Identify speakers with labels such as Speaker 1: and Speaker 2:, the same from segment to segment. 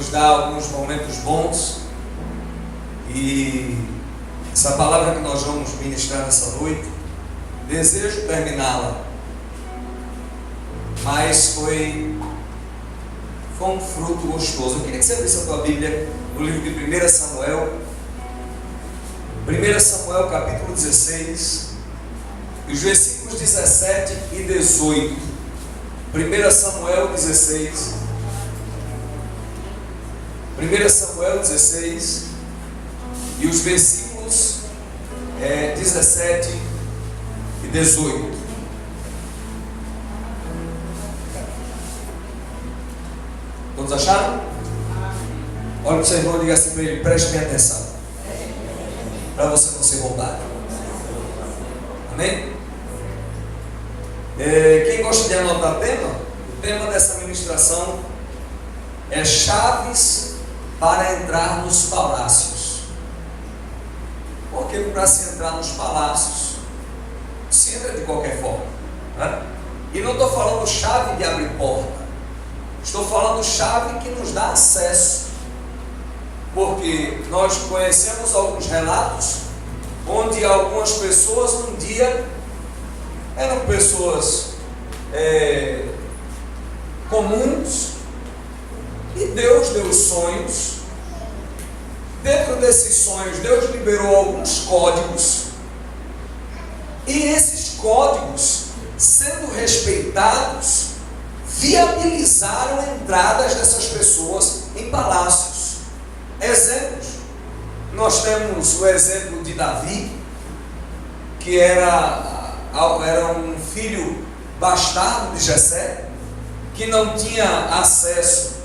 Speaker 1: nos dá alguns momentos bons, e essa palavra que nós vamos ministrar nessa noite, desejo terminá-la, mas foi um fruto gostoso. Eu queria que você abrisse a tua Bíblia no livro de 1 Samuel, 1 Samuel capítulo 16, os versículos 17 e 18. 1 Samuel 16, 1 Samuel 16, e os versículos 17 e 18. Todos acharam? Olha para o seu irmão e diga assim para ele: preste bem atenção, para você não ser roubado. Amém? Quem gosta de anotar tema, o tema dessa ministração é chaves para entrar nos palácios. Porque para se entrar nos palácios, se entra de qualquer forma, né? E não estou falando chave de abrir porta, estou falando chave que nos dá acesso. Porque nós conhecemos alguns relatos onde algumas pessoas um dia eram pessoas comuns, e Deus deu sonhos. Dentro desses sonhos, Deus liberou alguns códigos, e esses códigos, sendo respeitados, viabilizaram entradas dessas pessoas em palácios. Exemplos: nós temos o exemplo de Davi, que era um filho bastardo de Jessé, que não tinha acesso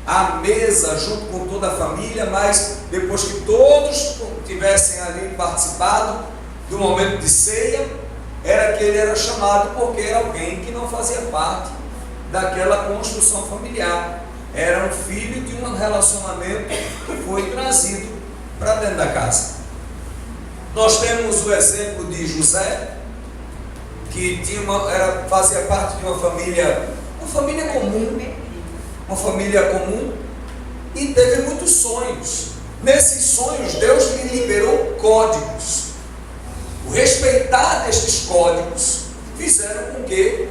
Speaker 1: à mesa junto com toda a família, mas depois que todos tivessem ali participado do momento de ceia, era que ele era chamado, porque era alguém que não fazia parte daquela construção familiar. Era um filho de um relacionamento que foi trazido para dentro da casa. Nós temos o exemplo de José, que fazia parte de uma família comum, e teve muitos sonhos. Nesses sonhos, Deus lhe liberou códigos. O respeitar destes códigos fizeram com que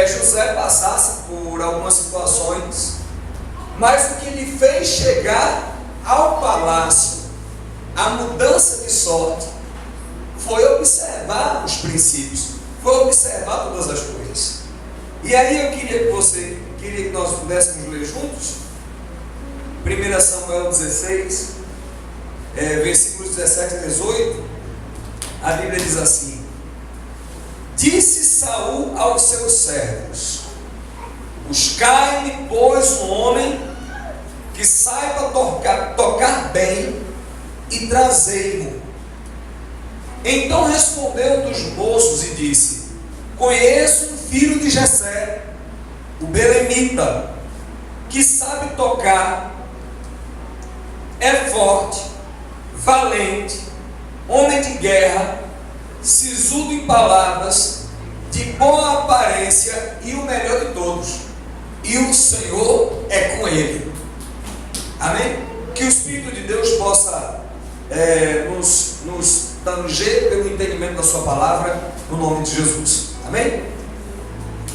Speaker 1: José passasse por algumas situações, mas o que lhe fez chegar ao palácio, a mudança de sorte, foi observar os princípios, foi observar todas as coisas. E aí eu queria que nós pudéssemos ler juntos 1 Samuel 16, versículos 17 e 18. A Bíblia diz assim: disse Saul aos seus servos: buscai-me, pois, um homem que saiba tocar bem, e trazei-mo. Então respondeu um dos moços e disse: conheço um filho de Jessé, o belemita, que sabe tocar, é forte, valente, homem de guerra, sisudo em palavras, de boa aparência, e o melhor de todos, e o Senhor é com ele. Amém? Que o Espírito de Deus possa nos tanger pelo entendimento da sua palavra, no nome de Jesus. Amém?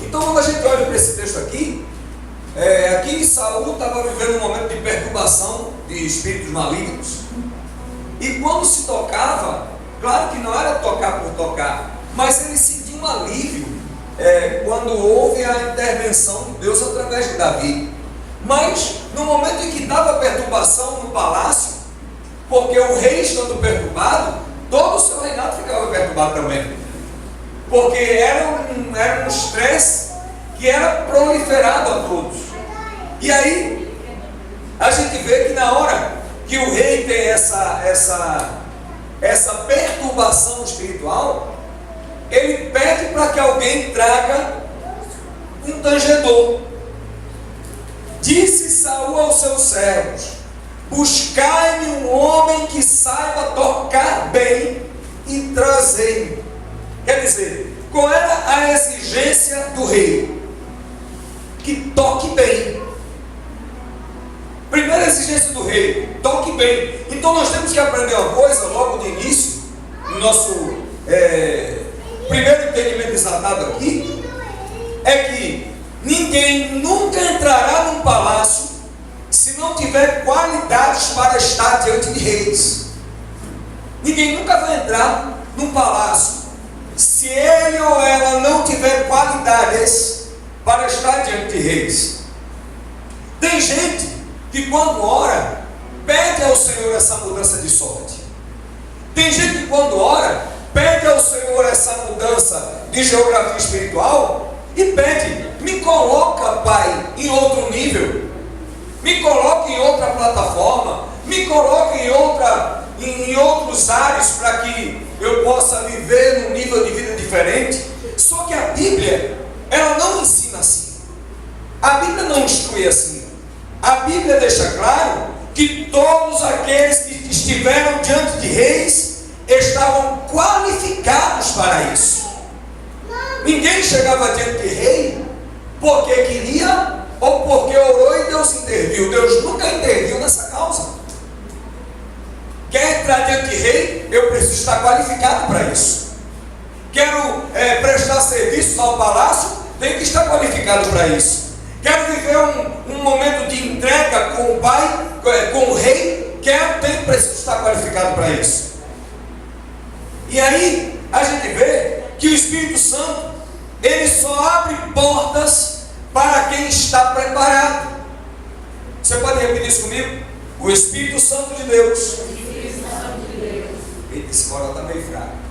Speaker 1: Então, quando a gente olha para esse texto aqui, aqui Saul estava vivendo um momento de perturbação de espíritos malignos, e quando se tocava, claro que não era tocar por tocar, mas ele sentia um alívio quando houve a intervenção de Deus através de Davi. Mas no momento em que estava perturbação no palácio, porque o rei estando perturbado, todo o seu reinado ficava perturbado também, porque era um estresse que era proliferado a todos. E aí a gente vê que na hora que o rei tem essa perturbação espiritual, ele pede para que alguém traga um tangedor. Disse Saul aos seus servos: buscai-me um homem que saiba tocar bem, e trazei-me. Quer dizer, qual era a exigência do rei? Que toque bem. Primeira exigência do rei: toque bem. Então nós temos que aprender uma coisa logo de início, no nosso primeiro entendimento exatado aqui, é que ninguém nunca entrará num palácio se não tiver qualidades para estar diante de reis. Ninguém nunca vai entrar num palácio se ele ou ela não tiver qualidades para estar diante de reis. Tem gente que quando ora, pede ao Senhor essa mudança de sorte. Tem gente que quando ora, pede ao Senhor essa mudança de geografia espiritual e pede: me coloca, Pai, em outro nível, me coloque em outra plataforma, me coloque em outros ares para que eu possa viver num nível de vida diferente. Só que a Bíblia, ela não ensina assim. A Bíblia não instrui assim. A Bíblia deixa claro que todos aqueles que estiveram diante de reis estavam qualificados para isso. Ninguém chegava diante de rei porque queria ou porque orou e Deus interviu. Deus nunca interviu nessa causa. Quer entrar diante de rei? Eu preciso estar qualificado para isso. Quero prestar serviço ao palácio? Tenho que estar qualificado para isso. Quero viver um momento de entrega com o pai, com o rei? Preciso estar qualificado para isso. E aí a gente vê que o Espírito Santo, ele só abre portas para quem está preparado. Você pode repetir isso comigo? O Espírito Santo de Deus. Eita, esse coral está meio fraco.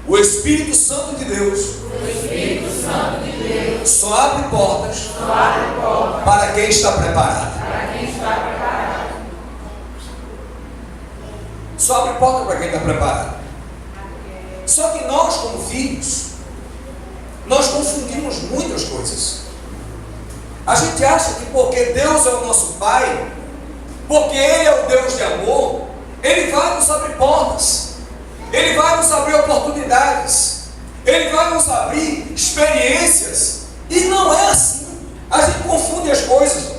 Speaker 1: O Espírito Santo de Deus. Só abre portas para quem está preparado. Só abre porta para quem está preparado. Só que nós, como filhos, nós confundimos muitas coisas. A gente acha que porque Deus é o nosso Pai, porque Ele é o Deus de amor, Ele vai nos abrir portas, Ele vai nos abrir oportunidades, Ele vai nos abrir experiências. E não é assim. A gente confunde as coisas.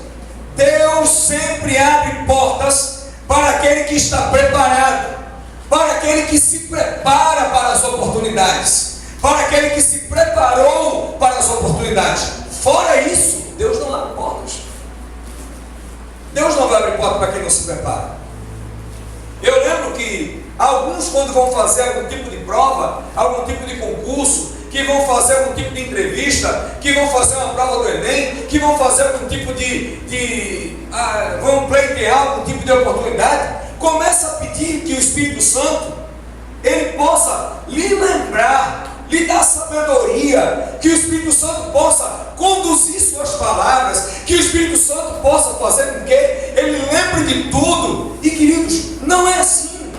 Speaker 1: Deus sempre abre portas para aquele que está preparado, para aquele que se prepara para as oportunidades, para aquele que se preparou para as oportunidades. Fora isso, Deus não abre portas. Deus não vai abrir porta para quem não se prepara. Eu lembro que alguns, quando vão fazer algum tipo de prova, algum tipo de concurso, que vão fazer algum tipo de entrevista, que vão fazer uma prova do Enem, que vão fazer algum tipo vão pleitear algum tipo de oportunidade, começa a pedir que o Espírito Santo, ele possa lhe lembrar, lhe dar sabedoria, que o Espírito Santo possa conduzir suas palavras, que o Espírito Santo possa fazer com que ele lembre de tudo. E queridos, não é assim.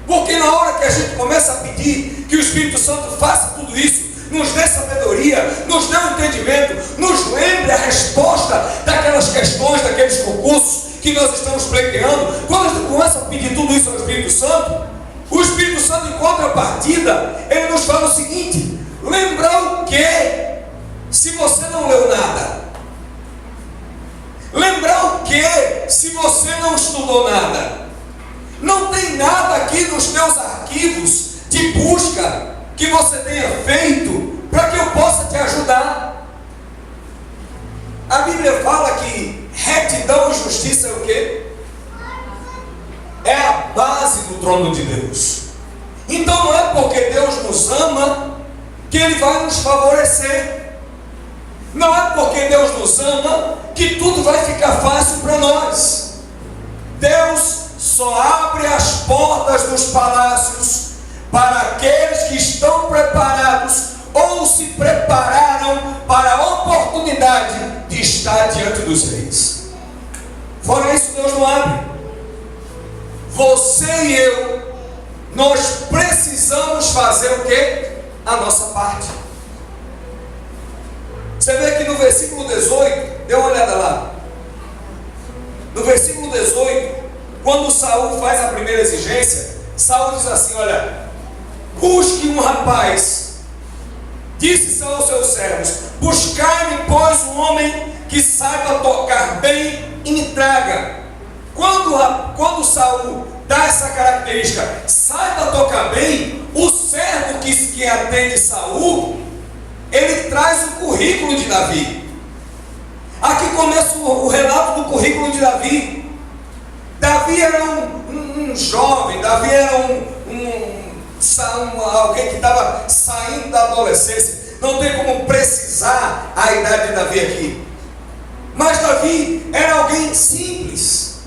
Speaker 1: Porque na hora que a gente começa a pedir que o Espírito Santo faça tudo isso, nos dê sabedoria, nos dê um entendimento, nos lembre a resposta daquelas questões, daqueles concursos que nós estamos pleiteando, quando a gente começa a pedir tudo isso ao Espírito Santo, o Espírito Santo, em contrapartida, ele nos fala o seguinte: lembrar o quê? Se você não leu nada? Lembrar o quê? Se você não estudou nada? Não tem nada aqui nos teus arquivos de busca que você tenha feito para que eu possa te ajudar. A Bíblia fala que retidão e justiça é o quê? É a base do trono de Deus. Então não é porque Deus nos ama que Ele vai nos favorecer. Não é porque Deus nos ama que tudo vai ficar fácil para nós. Deus só abre as portas dos palácios para aqueles que estão preparados ou se prepararam para a oportunidade de estar diante dos reis. Fora isso, Deus não abre. Você e eu, nós precisamos fazer o quê? A nossa parte. Você vê que no versículo 18, dê uma olhada lá. No versículo 18, quando Saul faz a primeira exigência, Saul diz assim: olha, busque um rapaz. Disse Saul aos seus servos: buscai-me, pois, um homem que saiba tocar bem e me traga. Quando Saul dá essa característica, saiba tocar bem, o servo que atende Saul, ele traz o currículo de Davi. Aqui começa o relato do currículo de Davi. Davi era um jovem, Davi era alguém que estava saindo da adolescência. Não tem como precisar a idade de Davi aqui. Mas Davi era alguém simples.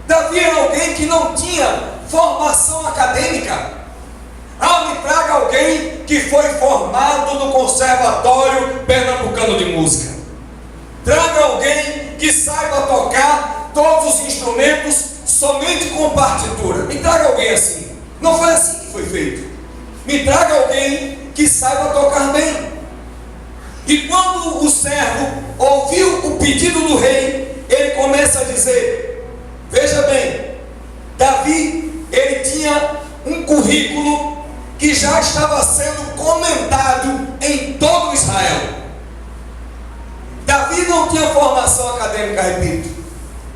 Speaker 1: Davi era alguém que não tinha formação acadêmica. Me traga alguém que foi formado no Conservatório Pernambucano de Música. Traga alguém que saiba tocar todos os instrumentos somente com partitura. Me traga alguém assim. Não foi assim que foi feito. Me traga alguém que saiba tocar bem. E quando o servo ouviu o pedido do rei, ele começa a dizer: veja bem, Davi, ele tinha um currículo que já estava sendo comentado em todo Israel. Davi não tinha formação acadêmica, repito,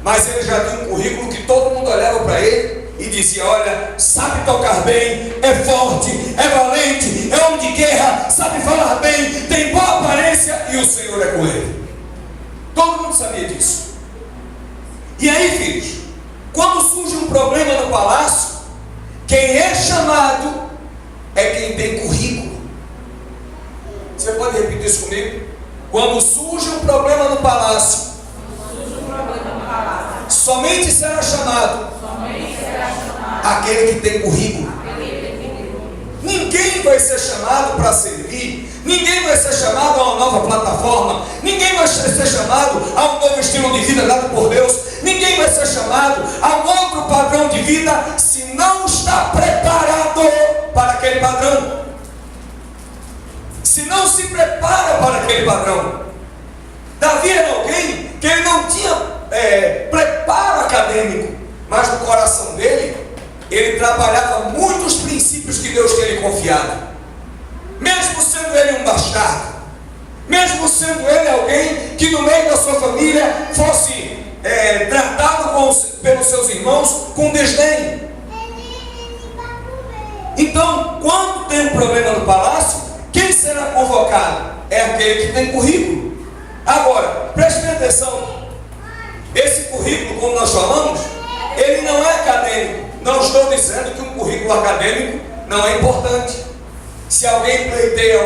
Speaker 1: mas ele já tinha um currículo que todo mundo olhava para ele e dizia: olha, sabe tocar bem, é forte, é valente, é homem de guerra, sabe falar bem, tem boa aparência e o Senhor é com ele. Todo mundo sabia disso. E aí, filhos, quando surge um problema no palácio, quem é chamado é quem tem currículo. Você pode repetir isso comigo? Quando surge um problema no palácio, somente será chamado aquele que tem currículo. Ninguém vai ser chamado para servir, ninguém vai ser chamado a uma nova plataforma, ninguém vai ser chamado a um novo estilo de vida dado por Deus, ninguém vai ser chamado a um outro padrão de vida se não está preparado para aquele padrão, se não se prepara para aquele padrão. Davi era alguém que ele não tinha preparo acadêmico, mas no coração dele ele trabalhava muitos princípios que Deus tinha lhe confiado. Mesmo sendo ele um bastardo, mesmo sendo ele alguém que no meio da sua família fosse tratado pelos seus irmãos com desdém. Então, quando tem um problema no palácio, quem será convocado? É aquele que tem currículo. Agora, preste bem atenção. Esse currículo, como nós falamos, ele não é acadêmico. Não estou dizendo que um currículo acadêmico não é importante. Se alguém pleiteia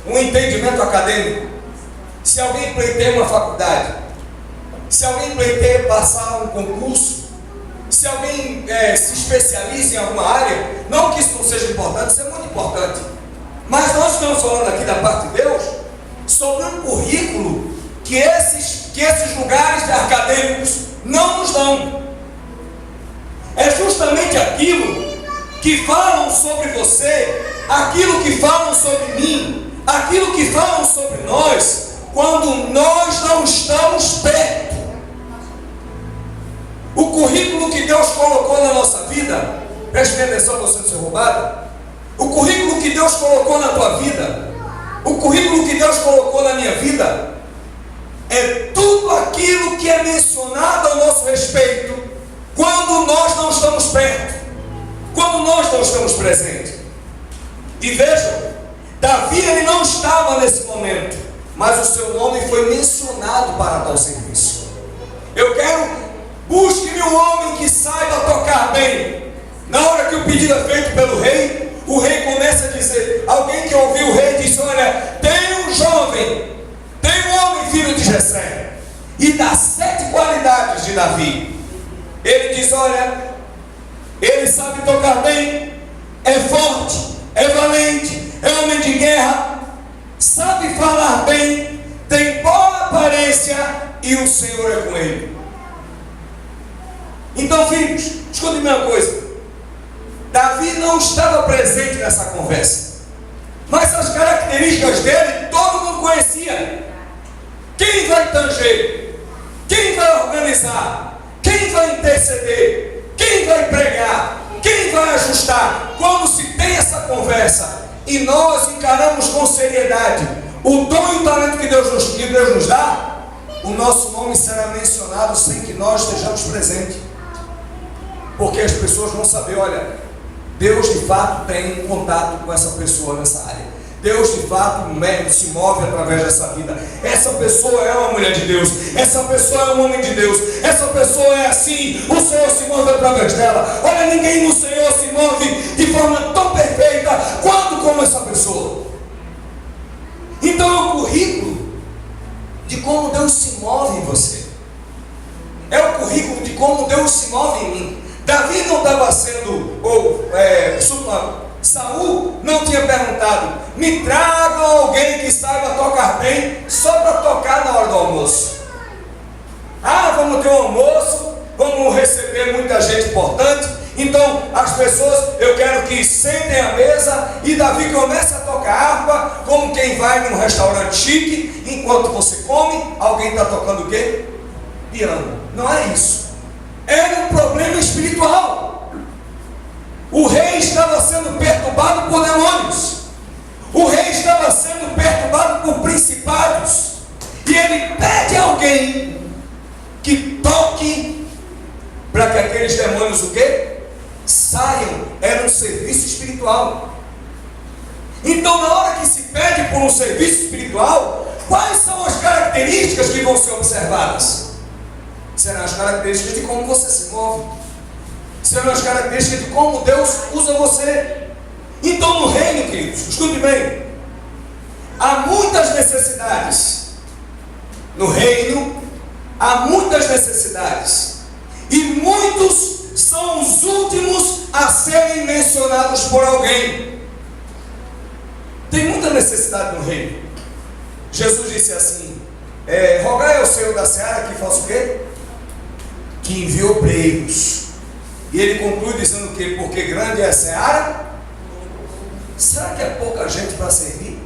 Speaker 1: um entendimento acadêmico, se alguém pleiteia uma faculdade, se alguém pleiteia passar um concurso, se alguém se especializa em alguma área, não que isso não seja importante, isso é muito importante. Mas nós estamos falando aqui da parte de Deus sobre um currículo que esses lugares acadêmicos não nos dão. É justamente aquilo que falam sobre você, aquilo que falam sobre mim, aquilo que falam sobre nós, quando nós não estamos perto. O currículo que Deus colocou na nossa vida, preste atenção para você não ser roubado. O currículo que Deus colocou na tua vida, o currículo que Deus colocou na minha vida, é tudo aquilo que é mencionado a nosso respeito quando nós não estamos perto, quando nós não estamos presentes. E vejam, Davi ele não estava nesse momento, mas o seu nome foi mencionado para tal serviço. Eu quero, busque-me um homem que saiba tocar bem. Na hora que o pedido é feito pelo rei, o rei começa a dizer, alguém que ouviu o rei disse: olha, tem um jovem, tem um homem filho de Jessé, e dá 7 qualidades de Davi. Ele diz: olha, ele sabe tocar bem, é forte, é valente, é homem de guerra, sabe falar bem, tem boa aparência e o Senhor é com ele. Então, filhos, escute-me uma coisa. Davi não estava presente nessa conversa, mas as características dele todo mundo conhecia. Quem vai tanger? Quem vai organizar? Quem vai interceder? Quem vai pregar? Quem vai ajustar? Quando se tem essa conversa e nós encaramos com seriedade o dom e o talento que Deus nos dá, o nosso nome será mencionado sem que nós estejamos presentes. Porque as pessoas vão saber, olha, Deus de fato tem contato com essa pessoa nessa área. Deus de fato se move através dessa vida. Essa pessoa é uma mulher de Deus. Essa pessoa é um homem de Deus. Essa pessoa é assim. O Senhor se move através dela. Olha, ninguém no Senhor se move de forma tão perfeita quanto como essa pessoa. Então é o currículo de como Deus se move em você. É o currículo de como Deus se move em mim. Davi não estava sendo, Saul não tinha perguntado: me traga alguém que saiba tocar bem, só para tocar na hora do almoço. Vamos ter um almoço, vamos receber muita gente importante, então as pessoas, eu quero que sentem à mesa e Davi comece a tocar harpa, como quem vai num restaurante chique, enquanto você come, alguém está tocando o quê? Piano. Não é isso. Era um problema espiritual. O rei estava sendo perturbado por demônios. O rei estava sendo perturbado por principados. E ele pede a alguém que toque para que aqueles demônios o quê? Saiam. Era um serviço espiritual. Então, na hora que se pede por um serviço espiritual, quais são as características que vão ser observadas? Serão as características de como você se move. Serão as características de como Deus usa você. Então no reino, queridos, escute bem, há muitas necessidades. No reino há muitas necessidades. E muitos são os últimos a serem mencionados por alguém. Tem muita necessidade no reino. Jesus disse assim: rogai ao Senhor da seara que faça o quê? Que envie obreiros. E ele conclui dizendo o quê? Porque grande é a seara. Será que é pouca gente para servir?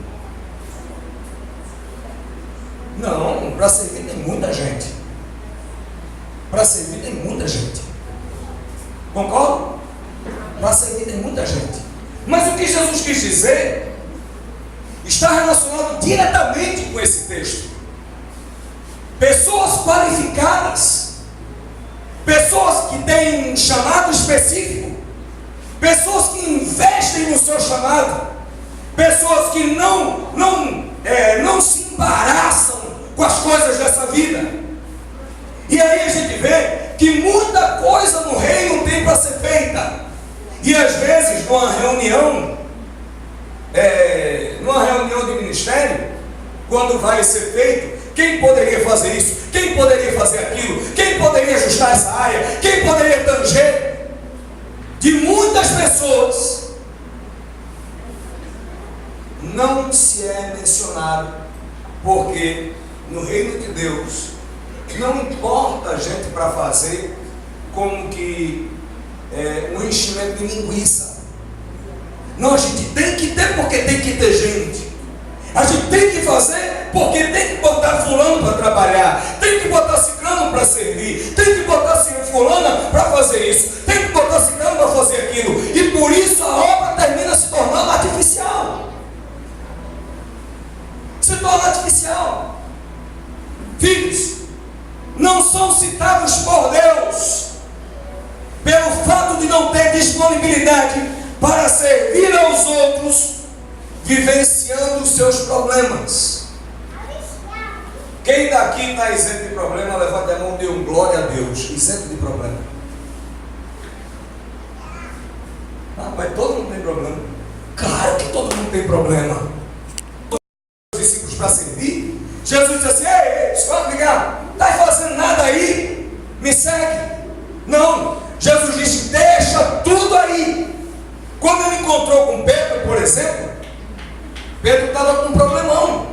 Speaker 1: Não, para servir tem muita gente. Para servir tem muita gente. Concorda? Para servir tem muita gente. Mas o que Jesus quis dizer está relacionado diretamente com esse texto. Pessoas qualificadas, pessoas que têm um chamado específico, pessoas que investem no seu chamado, pessoas que não se embaraçam com as coisas dessa vida. E aí a gente vê que muita coisa no reino tem para ser feita. E às vezes numa reunião de ministério, quando vai ser feito, quem poderia fazer isso? Quem poderia fazer aquilo? Quem poderia ajustar essa área? Quem poderia tanger? De muitas pessoas não se é mencionado, porque no reino de Deus não importa a gente para fazer como que um enchimento de linguiça. Não, a gente tem que ter porque tem que ter gente. A gente tem que fazer porque tem que botar fulano para trabalhar, tem que botar ciclano para servir, tem que botar fulana para fazer isso, tem que botar ciclano para fazer aquilo. E por isso a obra termina se tornando artificial. Se torna artificial. Filhos, não são citados por Deus pelo fato de não ter disponibilidade para servir aos outros, vivenciando os seus problemas. Quem daqui está isento de problema, levanta a mão e dê um glória a Deus. Isento de problema. Mas todo mundo tem problema. Claro que todo mundo tem problema. Os discípulos para servir, Jesus disse assim: ei, escuta, ligar, não está fazendo nada aí, me segue. Não, Jesus disse: deixa tudo aí. Quando ele encontrou com Pedro, por exemplo, Pedro estava com um problemão.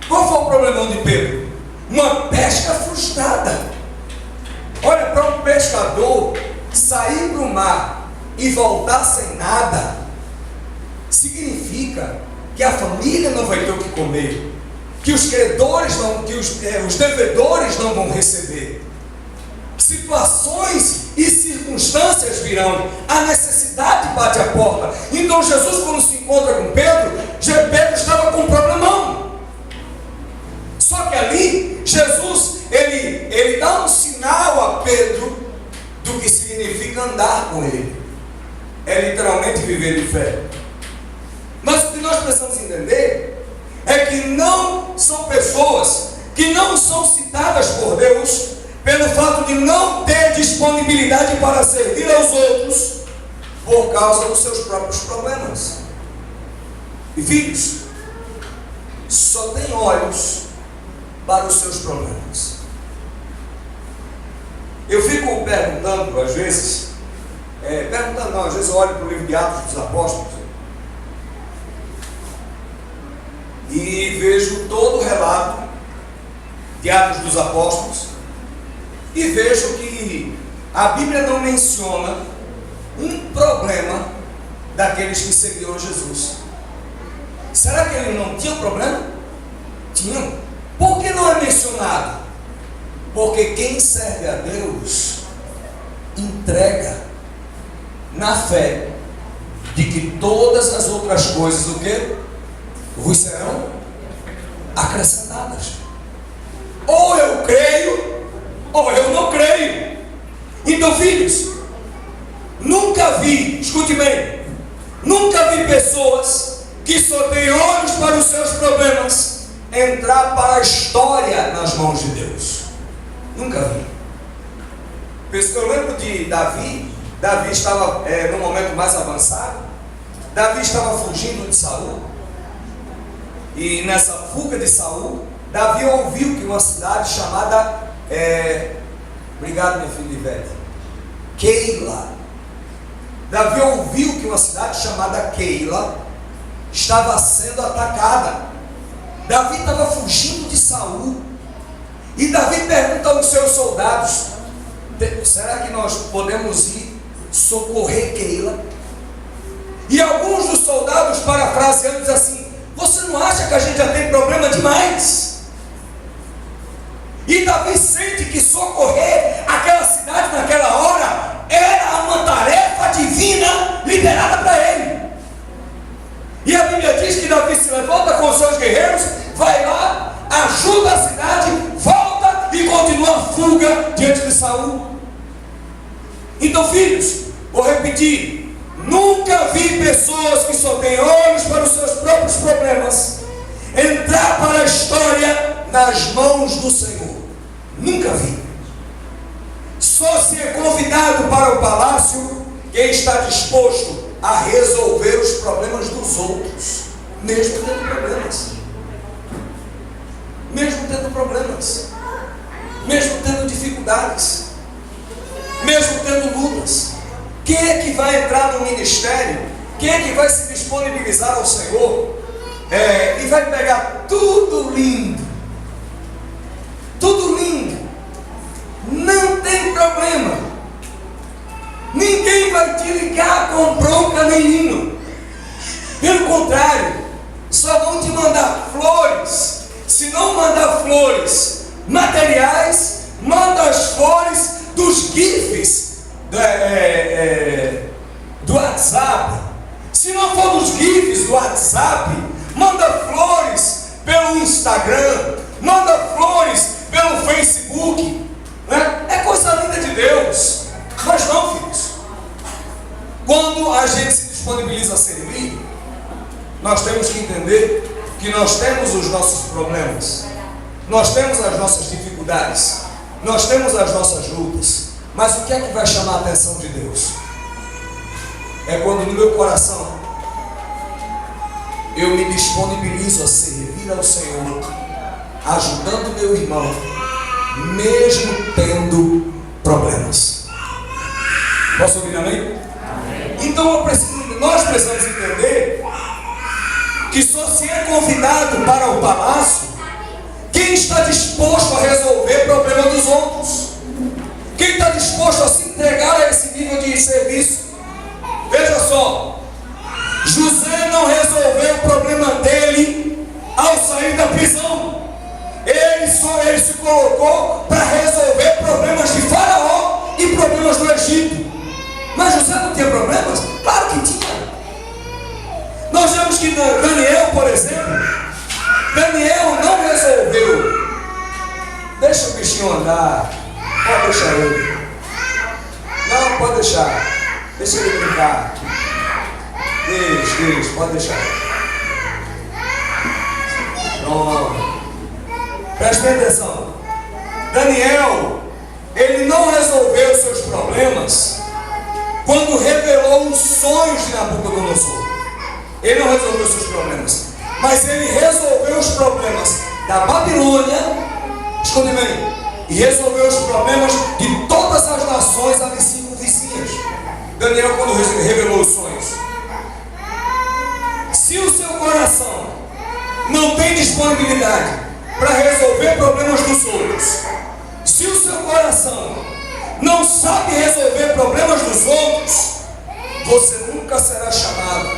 Speaker 1: Qual foi o problemão de Pedro? Uma pesca frustrada. Olha, para um pescador sair para o mar e voltar sem nada, significa que a família não vai ter o que comer, que os credores não, que os devedores não vão receber. Situações e circunstâncias virão, a necessidade bate a porta. Então Jesus, quando se encontra com Pedro, Pedro estava com um problemão. andar com Ele, é literalmente viver de fé. Mas o que nós precisamos entender é que não são pessoas que não são citadas por Deus pelo fato de não ter disponibilidade para servir aos outros por causa dos seus próprios problemas. E filhos, só tem olhos para os seus problemas. Eu fico perguntando, às vezes, às vezes eu olho para o livro de Atos dos Apóstolos e vejo todo o relato de Atos dos Apóstolos e vejo que a Bíblia não menciona um problema daqueles que seguiam Jesus. Será que eles não tinham problema? Tinham. Por que não é mencionado? Porque quem serve a Deus entrega na fé de que todas as outras coisas, o quê? Vos serão acrescentadas. Ou eu creio, ou eu não creio. Então, filhos, nunca vi, escute bem, nunca vi pessoas que só têm olhos para os seus problemas entrar para a história nas mãos de Deus. Nunca vi. Eu lembro de Davi. Davi estava no momento mais avançado. Davi estava fugindo de Saul. E nessa fuga de Saul, Davi ouviu que uma cidade chamada obrigado, minha filha Ivete, Keila. Davi ouviu que uma cidade chamada Keila estava sendo atacada. Davi estava fugindo de Saul. E Davi pergunta aos seus soldados: será que nós podemos ir socorrer Keila? E alguns dos soldados, parafraseando, dizem assim: você não acha que a gente já tem problema demais? E Davi sente que socorrer aquela cidade naquela hora era uma tarefa divina liberada para ele. E a Bíblia diz que Davi se levanta com os seus guerreiros, vai lá, ajuda a cidade, volta e continua a fuga diante de Saul. Então, filhos, vou repetir: nunca vi pessoas que só têm olhos para os seus próprios problemas entrar para a história nas mãos do Senhor. Nunca vi. Só se é convidado para o palácio quem está disposto a resolver os problemas dos outros, mesmo tendo problemas. Mesmo tendo problemas, mesmo tendo dificuldades, mesmo tendo lutas. Quem é que vai entrar no ministério? Quem é que vai se disponibilizar ao Senhor? E vai pegar tudo lindo, tudo lindo, não tem problema, ninguém vai te ligar com bronca nenhuma. Pelo contrário, só vão te mandar flores. Se não mandar flores materiais, manda as flores dos GIFs do WhatsApp. Se não for dos GIFs do WhatsApp, manda flores pelo Instagram, manda flores pelo Facebook, né? É coisa linda de Deus. Mas não, filhos, quando a gente se disponibiliza a servir, nós temos que entender que nós temos os nossos problemas, nós temos as nossas dificuldades, nós temos as nossas lutas. Mas o que é que vai chamar a atenção de Deus? É quando no meu coração eu me disponibilizo a servir ao Senhor, ajudando meu irmão, mesmo tendo problemas. Posso ouvir amém? Amém. Então nós precisamos entender que só se é convidado para o palácio quem está disposto a resolver o problema dos outros, quem está disposto a se entregar a esse nível de serviço. Veja só, José não resolveu o problema dele ao sair da prisão. Ele se colocou para resolver problemas de Faraó e problemas do Egito. Mas José não tinha problemas? Claro que tinha. Nós vemos que Daniel, por exemplo, Daniel não resolveu. Deixa o bichinho andar, pode deixar ele. Não, Não, pode deixar. Deixa ele brincar. Deixa, pode deixar. Pronto. Preste bem atenção. Daniel, ele não resolveu os seus problemas quando revelou os sonhos de Nabucodonosor. Ele não resolveu os seus problemas, mas ele resolveu os problemas da Babilônia, escute bem, e resolveu os problemas de todas as nações ali vizinhas. Daniel, quando revelou os sonhos, se o seu coração não tem disponibilidade para resolver problemas dos outros, se o seu coração não sabe resolver problemas dos outros, você nunca será chamado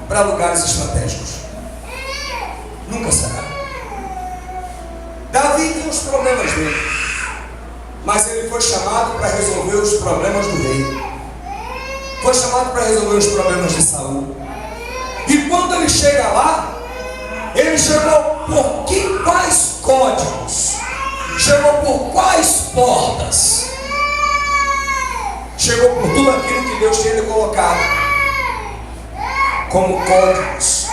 Speaker 1: para lugares estratégicos. Nunca será. Davi tem os problemas dele, mas ele foi chamado para resolver os problemas do rei. Foi chamado para resolver os problemas de Saul. E quando ele chega lá, ele chegou por quais códigos? Chegou por quais portas? Chegou por tudo aquilo que Deus tinha lhe colocado como códigos.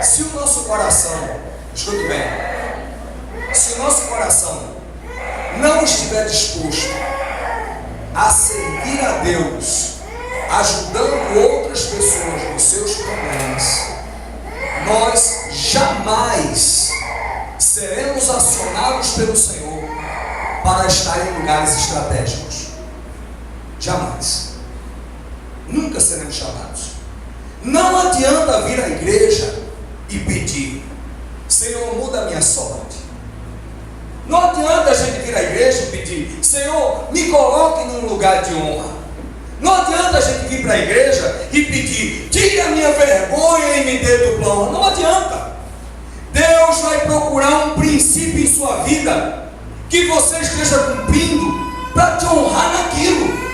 Speaker 1: Se o nosso coração, escute bem, se o nosso coração não estiver disposto a servir a Deus, ajudando outras pessoas nos seus problemas, nós jamais seremos acionados pelo Senhor para estar em lugares estratégicos. Jamais. Nunca seremos chamados. Não adianta vir à igreja e pedir: Senhor, muda a minha sorte. Não adianta a gente vir à igreja e pedir: Senhor, me coloque num lugar de honra. Não adianta a gente vir para a igreja e pedir: tire a minha vergonha e me dê dupla honra. Não adianta. Deus vai procurar um princípio em sua vida que você esteja cumprindo para te honrar naquilo.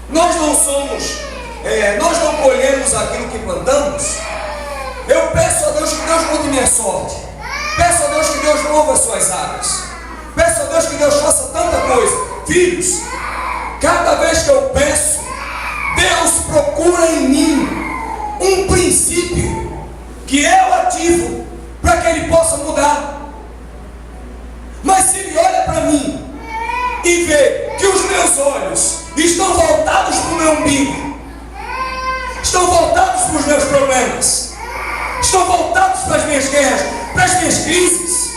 Speaker 1: Nós não colhemos aquilo que plantamos. Eu peço a Deus que Deus mude minha sorte. Peço a Deus que Deus mova as suas águas. Peço a Deus que Deus faça tanta coisa. Filhos, cada vez que eu peço, Deus procura em mim um princípio que eu ativo para que Ele possa mudar. Mas se Ele olha para mim e vê que os meus olhos estão voltados para o meu umbigo, estão voltados para os meus problemas, estão voltados para as minhas guerras, para as minhas crises,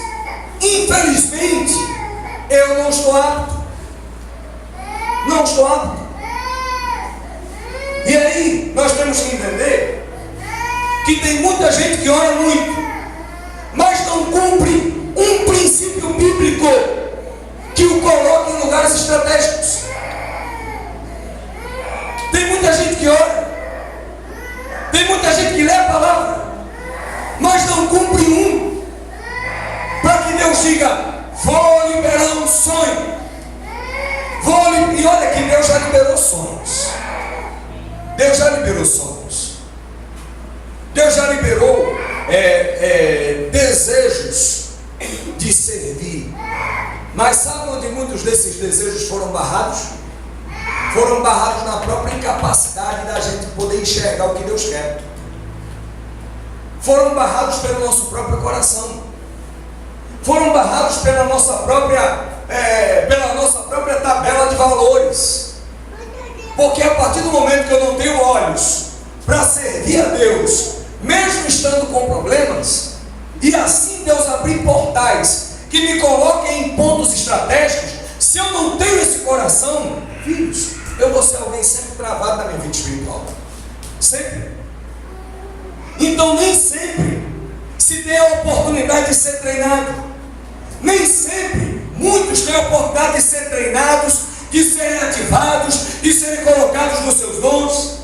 Speaker 1: infelizmente, eu não estou apto. Não estou apto. E aí, nós temos que entender que tem muita gente que ora muito, mas não cumpre um princípio bíblico que o coloca em lugares estratégicos. Tem muita gente que ora, tem muita gente que lê a palavra, mas não cumpre um, para que Deus diga: vou liberar um sonho. E olha que Deus já liberou sonhos. Deus já liberou sonhos. Deus já liberou desejos de servir. Mas sabe onde muitos desses desejos foram barrados? Foram barrados na própria incapacidade da gente poder enxergar o que Deus quer. Foram barrados pelo nosso próprio coração. Foram barrados pela nossa própria tabela de valores. Porque a partir do momento que eu não tenho olhos para servir a Deus, mesmo estando com problemas, e assim Deus abrir portais que me coloquem em pontos estratégicos, se eu não tenho esse coração, filhos, eu vou ser alguém sempre travado na minha vida espiritual. Sempre. Então nem sempre se tem a oportunidade de ser treinado. Nem sempre muitos têm a oportunidade de ser treinados, de serem ativados, de serem colocados nos seus dons.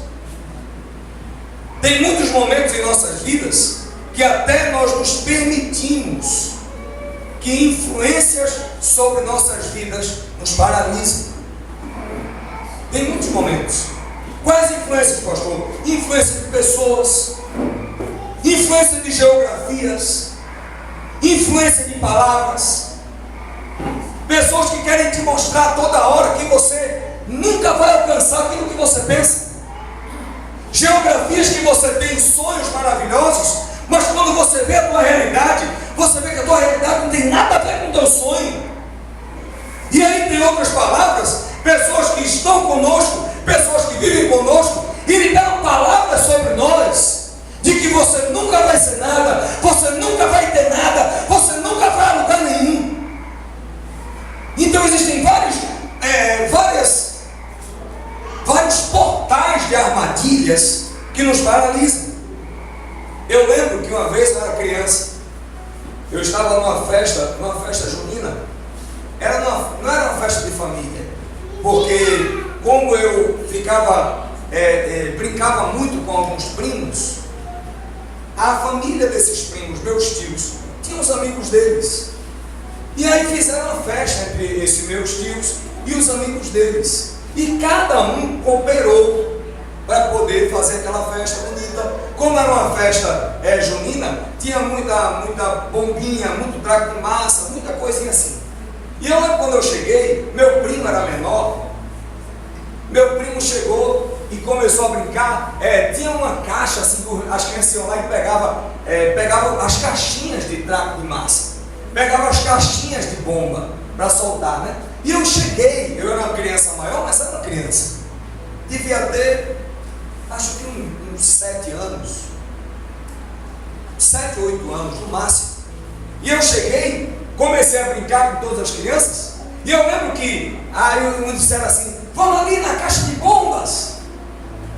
Speaker 1: Tem muitos momentos em nossas vidas que até nós nos permitimos que influências sobre nossas vidas nos paralisem. Tem muitos momentos. Quais influências, pastor? Influência de pessoas, influência de geografias, influência de palavras. pessoas que querem te mostrar toda hora que você nunca vai alcançar aquilo que você pensa, geografias que você tem, sonhos maravilhosos, mas quando você vê a tua realidade, você vê que a tua realidade não tem nada a ver com o teu sonho. E aí tem outras palavras, pessoas que estão conosco, pessoas que vivem conosco, e liberam palavras sobre nós, de que você nunca vai ser nada, você nunca vai ter nada, você nunca vai a lugar nenhum. Então existem vários portais de armadilhas que nos paralisam. Eu lembro que uma vez, eu era criança, eu estava numa festa junina. Não era uma festa de família, porque como eu brincava muito com alguns primos, a família desses primos, meus tios, tinha os amigos deles. E aí fizeram uma festa entre esses meus tios e os amigos deles. E cada um cooperou para poder fazer aquela festa bonita. Como era uma festa junina, tinha muita bombinha, muito trago de massa, muita coisinha assim. E eu lembro quando eu cheguei, meu primo era menor, meu primo chegou e começou a brincar, tinha uma caixa assim, as crianças iam lá e pegavam as caixinhas de trago de massa, pegavam as caixinhas de bomba para soltar, né? E eu cheguei, eu era uma criança maior, mas era uma criança, devia ter, acho que uns 7 anos, 7 ou 8 anos no máximo. E eu cheguei, comecei a brincar com todas as crianças, e eu lembro que aí uns disseram assim: vamos ali na caixa de bombas.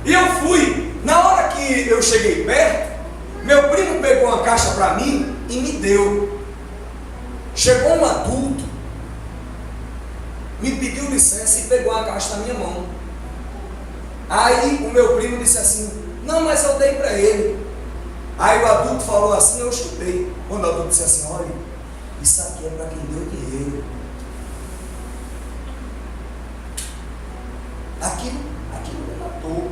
Speaker 1: E eu fui. Na hora que eu cheguei perto, meu primo pegou uma caixa para mim e me deu. Chegou um adulto, me pediu licença e pegou a caixa na minha mão. Aí o meu primo disse assim: não, mas eu dei para ele. Aí o adulto falou assim, eu escutei. Quando o adulto disse assim: olha, isso aqui é para quem deu dinheiro. Aquilo me matou.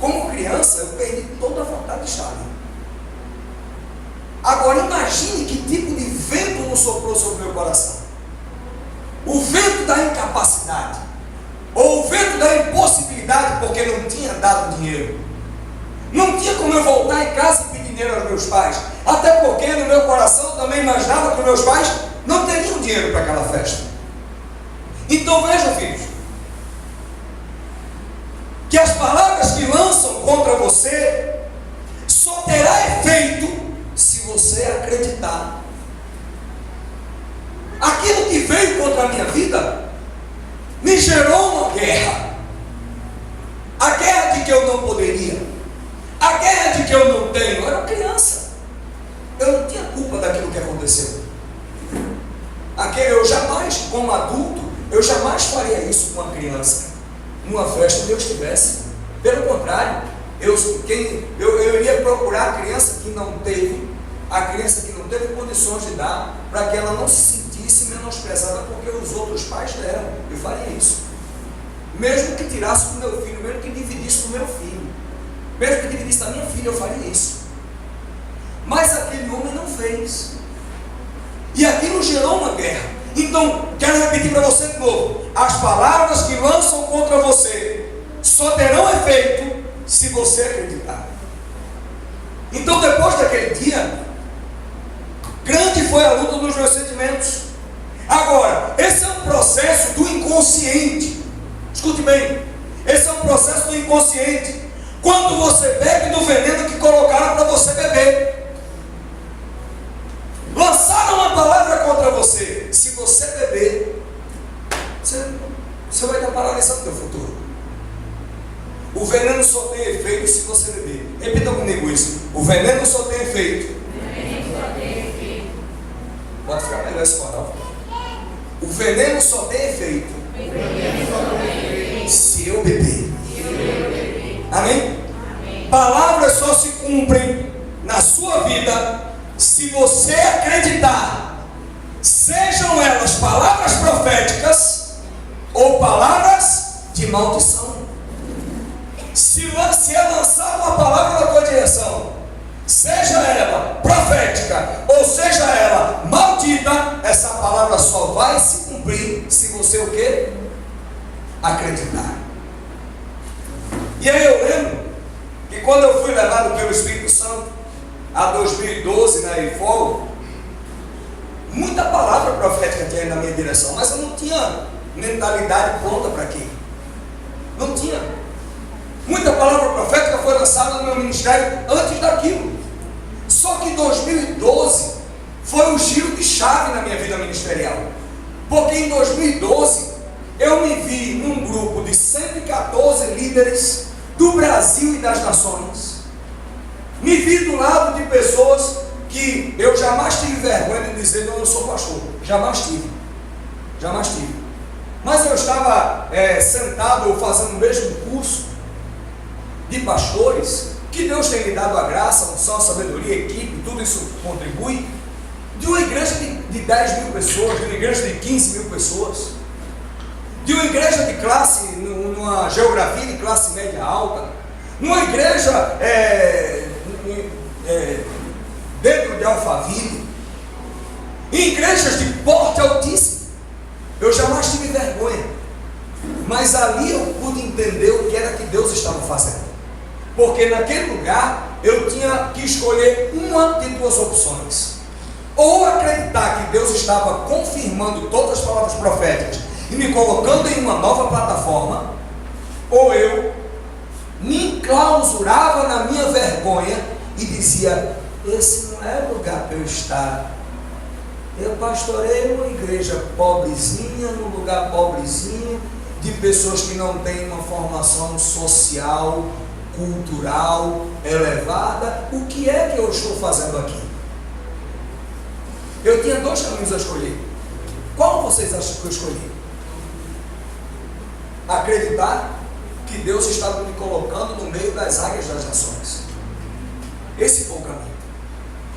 Speaker 1: Como criança, eu perdi toda a vontade de estar ali. Agora imagine que tipo de vento não soprou sobre o meu coração. O vento da incapacidade, ou o vento da impossibilidade, porque não tinha dado dinheiro. Não tinha como eu voltar em casa e pedir dinheiro aos meus pais, até porque no meu coração eu também imaginava que meus pais não teriam dinheiro para aquela festa. Então vejam, filhos, que as palavras que lançam contra você só terá efeito se você acreditar. Aquilo que veio contra a minha vida me gerou uma guerra. A guerra de que eu não poderia, a guerra de que eu não tenho. Eu era criança, eu não tinha culpa daquilo que aconteceu. Eu jamais, como adulto, eu jamais faria isso com uma criança numa festa onde eu estivesse. Pelo contrário, eu iria procurar a criança que não teve condições de dar, para que ela não se sentisse menosprezada porque os outros pais deram. Eu faria isso, mesmo que tirasse do meu filho, mesmo que dividisse do meu filho, mesmo que dividisse da minha filha, eu faria isso. Mas aquele homem não fez, e aquilo gerou uma guerra. Então, quero repetir para você de novo: as palavras que lançam contra você só terão efeito se você acreditar. Então, depois daquele dia, grande foi a luta dos meus sentimentos. Agora, esse é um processo do inconsciente. Escute bem, esse é um processo do inconsciente. Quando você bebe do veneno que colocaram para você beber, lançaram uma palavra contra você. Se você beber, você vai estar paralisado no teu futuro. O veneno só tem efeito se você beber. Repita comigo isso: o veneno só tem efeito. Pode ficar melhor esse coral. O veneno só tem efeito se eu beber. Amém? Palavras só se cumprem na sua vida se você acreditar, sejam elas palavras proféticas ou palavras de maldição. Se é lançar uma palavra na tua direção, seja ela profética ou seja ela maldita, essa palavra só vai se cumprir se você o quê? Acreditar. E aí eu lembro que quando eu fui levado pelo Espírito Santo, a 2012, na IFOL, muita palavra profética tinha na minha direção, mas eu não tinha mentalidade pronta para aquilo. Não tinha. Muita palavra profética foi lançada no meu ministério antes daquilo. Só que 2012 foi um giro de chave na minha vida ministerial. Porque em 2012 eu me vi num grupo de 114 líderes do Brasil e das nações. Me vi do lado de pessoas que eu jamais tive vergonha de dizer que eu não sou pastor. Jamais tive. Jamais tive. Mas eu estava sentado fazendo o mesmo curso de pastores, que Deus tem me dado a graça, a unção, a sabedoria, a equipe, tudo isso contribui, de uma igreja de 10 mil pessoas, de uma igreja de 15 mil pessoas, de uma igreja de classe, numa geografia de classe média alta, numa igreja dentro de Alphaville, em igrejas de porte altíssimo. Eu jamais tive vergonha, mas ali eu pude entender o que era que Deus estava fazendo, porque naquele lugar eu tinha que escolher uma de duas opções: ou acreditar que Deus estava confirmando todas as palavras proféticas e me colocando em uma nova plataforma, ou eu me enclausurava na minha vergonha e dizia: esse não é o lugar para eu estar. Eu pastorei uma igreja pobrezinha, num lugar pobrezinho, de pessoas que não têm uma formação social, cultural, elevada. O que é que eu estou fazendo aqui? Eu tinha dois caminhos a escolher. Qual vocês acham que eu escolhi? Acreditar que Deus estava me colocando no meio das águias das nações. Esse foi o caminho.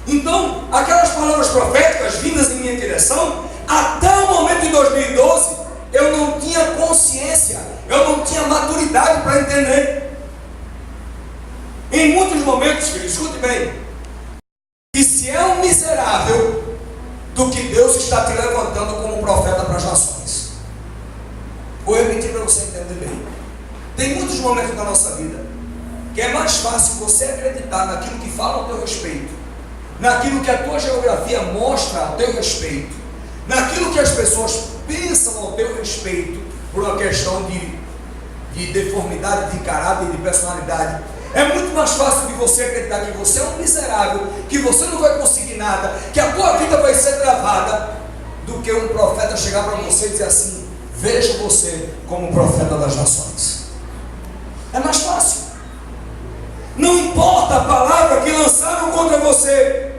Speaker 1: Então, aquelas palavras proféticas vindas em minha direção, até o momento de 2012, eu não tinha consciência, eu não tinha maturidade para entender. Em muitos momentos, filho, escute bem, e se é um miserável do que Deus está te levantando como profeta para as nações. Vou repetir para você entender bem. Tem muitos momentos da nossa vida que é mais fácil você acreditar naquilo que fala ao teu respeito, naquilo que a tua geografia mostra ao teu respeito, naquilo que as pessoas pensam ao teu respeito, por uma questão de deformidade, de caráter, de personalidade. É muito mais fácil de você acreditar que você é um miserável, que você não vai conseguir nada, que a tua vida vai ser travada, do que um profeta chegar para você e dizer assim: vejo você como profeta das nações. É mais fácil. Não importa a palavra que lançaram contra você,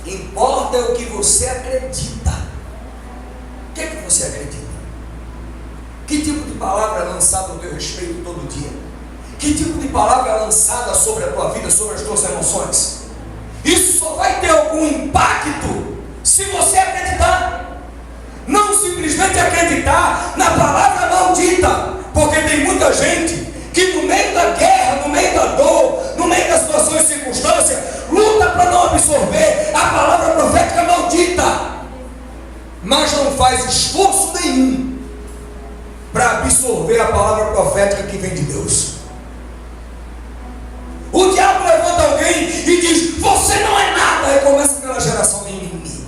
Speaker 1: importa o que você acredita. O que é que você acredita? Que tipo de palavra é lançada ao teu respeito todo dia? Que tipo de palavra é lançada sobre a tua vida, sobre as tuas emoções? Isso só vai ter algum impacto se você acreditar. Não simplesmente acreditar na palavra maldita, porque tem muita gente que no meio da guerra, no meio da dor, no meio das situações e circunstâncias, luta para não absorver a palavra profética maldita, mas não faz esforço nenhum para absorver a palavra profética que vem de Deus. O diabo levanta alguém e diz: você não é nada. Aí começa aquela geração de mimimi.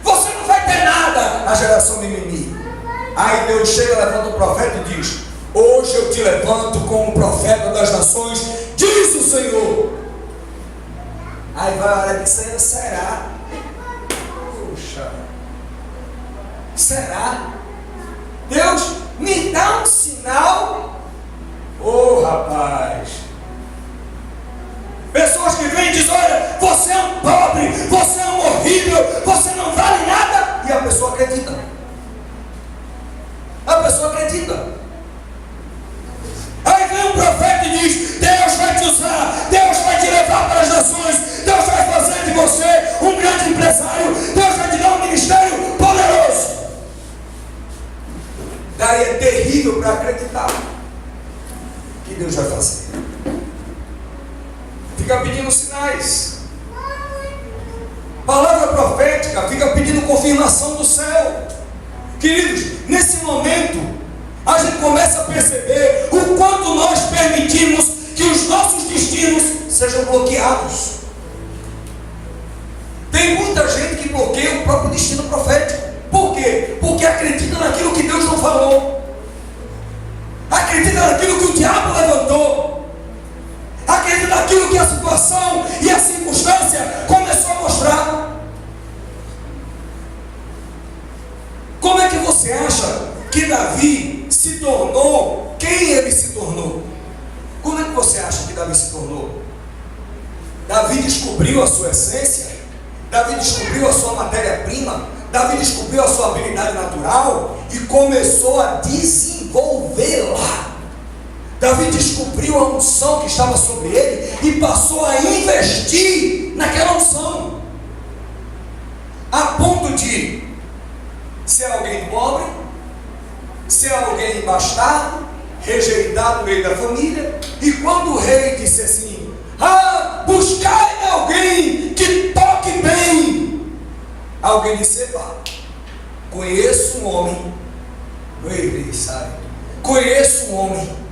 Speaker 1: Você não vai ter nada, a geração de mimimi. Aí Deus chega, levanta o profeta e diz: hoje eu te levanto como profeta das nações, diz o Senhor. Aí vai a hora de dizer: será? Puxa, será? Deus me dá um sinal. Oh, rapaz. Pessoas que vêm e dizem: olha, você é um pobre, você é um horrível, você não vale nada. E a pessoa acredita. A pessoa acredita. Aí vem um profeta e diz: Deus vai te usar, Deus vai te levar para as nações, Deus vai fazer de você um grande empresário, Deus vai te dar um ministério poderoso. Daí é terrível para acreditar que Deus vai fazer. Fica pedindo sinais. palavra profética fica pedindo confirmação do céu. Queridos, nesse momento, a gente começa a perceber o quanto nós permitimos que os nossos destinos sejam bloqueados. Tem muita gente que bloqueia o próprio destino profético. Por quê? Porque acredita naquilo que Deus não falou, acredita naquilo que o diabo levantou, acredita naquilo que a situação e a circunstância começou a mostrar. Como é que você acha que Davi se tornou quem ele se tornou? Como é que você acha que Davi se tornou? Davi descobriu a sua essência, Davi descobriu a sua matéria-prima, Davi descobriu a sua habilidade natural e começou a desenvolvê-la. Davi descobriu a unção que estava sobre ele e passou a investir naquela unção, a ponto de ser alguém pobre, ser alguém bastardo, rejeitado no meio da família. E quando o rei disse assim: buscai alguém que toque bem, alguém disse: epa, conheço um homem, conheço um homem,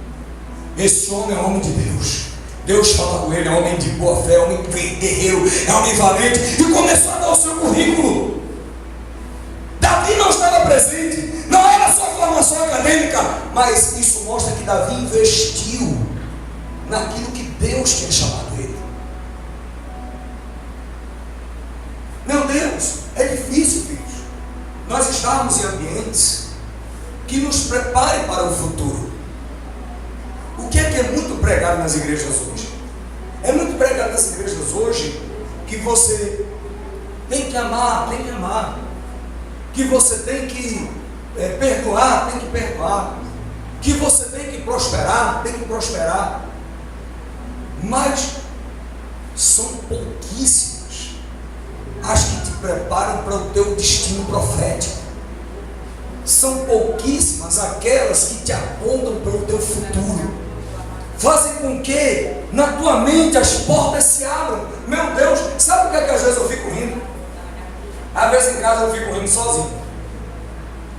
Speaker 1: esse homem é homem de Deus. Deus fala com ele, é homem de boa fé, é homem guerreiro, é homem valente. E começou a dar o seu currículo. Davi não estava presente, não era só formação acadêmica, mas isso mostra que Davi investiu naquilo que Deus tinha chamado ele. Meu Deus, é difícil, filhos, nós estarmos em ambientes que nos preparem para o futuro. O que é muito pregado nas igrejas hoje? É muito pregado nas igrejas hoje que você tem que amar, que você tem que perdoar, que você tem que prosperar, mas são pouquíssimas as que te preparam para o teu destino profético. São pouquíssimas aquelas que te apontam para o teu futuro, fazem com que na tua mente as portas se abram. Meu Deus, sabe o que é que às vezes eu fico rindo? Às vezes em casa eu fico rindo sozinho,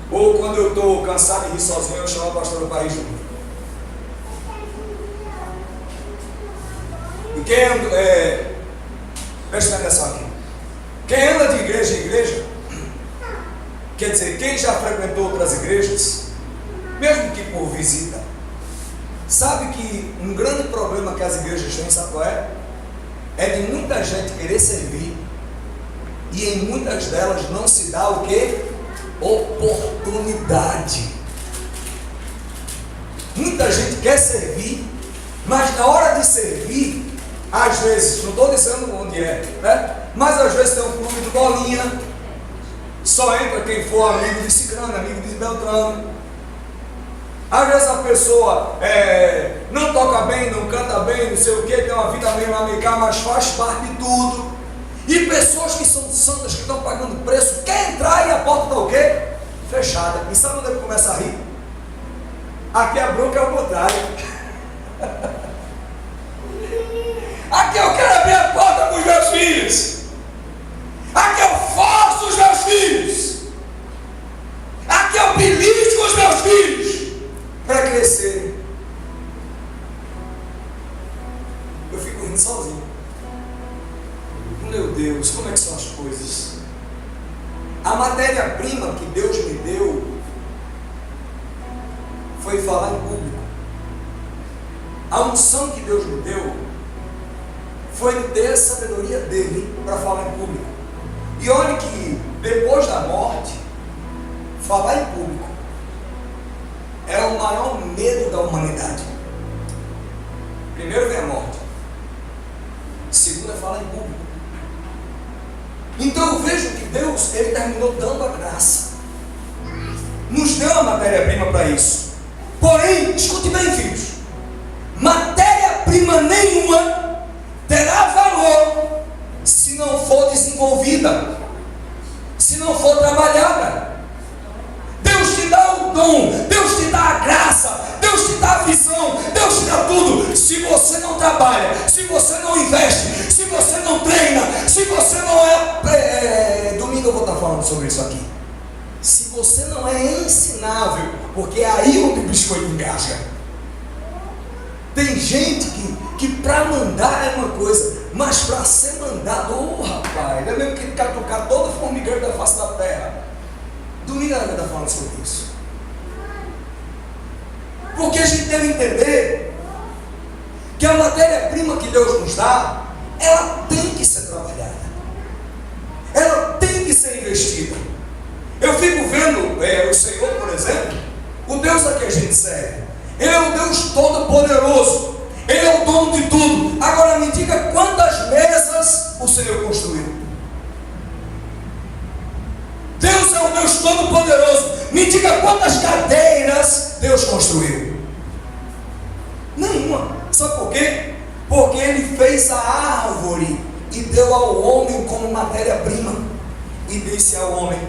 Speaker 1: ou quando eu estou cansado de rir sozinho, eu chamo a pastora para rir junto. E quem presta atenção aqui, quem anda de igreja em igreja, quer dizer, quem já frequentou outras igrejas, mesmo que por visita, sabe que um grande problema que as igrejas têm, sabe qual é? É de muita gente querer servir e em muitas delas não se dá o quê? Oportunidade. Muita gente quer servir, mas na hora de servir, às vezes, não estou dizendo onde é, né? Mas às vezes tem um clube de bolinha, só entra quem for amigo de ciclano, amigo de Beltrano. Às vezes a pessoa não toca bem, não canta bem, não sei o que, tem uma vida meio americana, mas faz parte de tudo. E pessoas que são santas, que estão pagando preço, quer entrar e a porta está o quê? Fechada. E sabe onde ele começa a rir? Aqui a bronca é o contrário. Aqui eu quero abrir a porta para os meus filhos. Aqui eu forço os meus filhos. Aqui eu belisco os meus filhos para crescerem. Eu fico rindo sozinho. Meu Deus, como é que são as coisas? A matéria-prima que Deus me deu foi falar em público. A unção que Deus me deu foi ter a sabedoria dele para falar em público. E olha que depois da morte, falar em público é o maior medo da humanidade. Primeiro vem a morte, segundo é falar em público. Então eu vejo que Deus, ele terminou dando a graça, nos deu a matéria-prima para isso. Porém, escute bem, filhos, matéria-prima nenhuma terá valor se não for desenvolvida, se não for trabalhada. Deus te dá o dom, Deus te dá a graça, Deus te dá a visão, Deus te dá tudo. Se você não trabalha, se você não investe, se você não treina, se você não falando sobre isso aqui. Se você não é ensinável, porque é aí onde o biscoito engasga. Tem gente que para mandar é uma coisa, mas para ser mandado, rapaz, é mesmo que catucar toda a formigueira da face da terra. Domingo ela está falando sobre isso. Porque a gente deve entender que a matéria-prima que Deus nos dá, ela tem que ser trabalhada, ela tem que ser investida. Eu fico vendo o Senhor, por exemplo, o Deus a que a gente serve. Ele é o Deus todo-poderoso, Ele é o dono de tudo. Agora me diga quantas mesas o Senhor construiu. Deus é o Deus todo-poderoso. Me diga quantas cadeiras Deus construiu. Nenhuma. Sabe por quê? Porque Ele fez a árvore e deu ao homem como matéria-prima. E disse ao homem: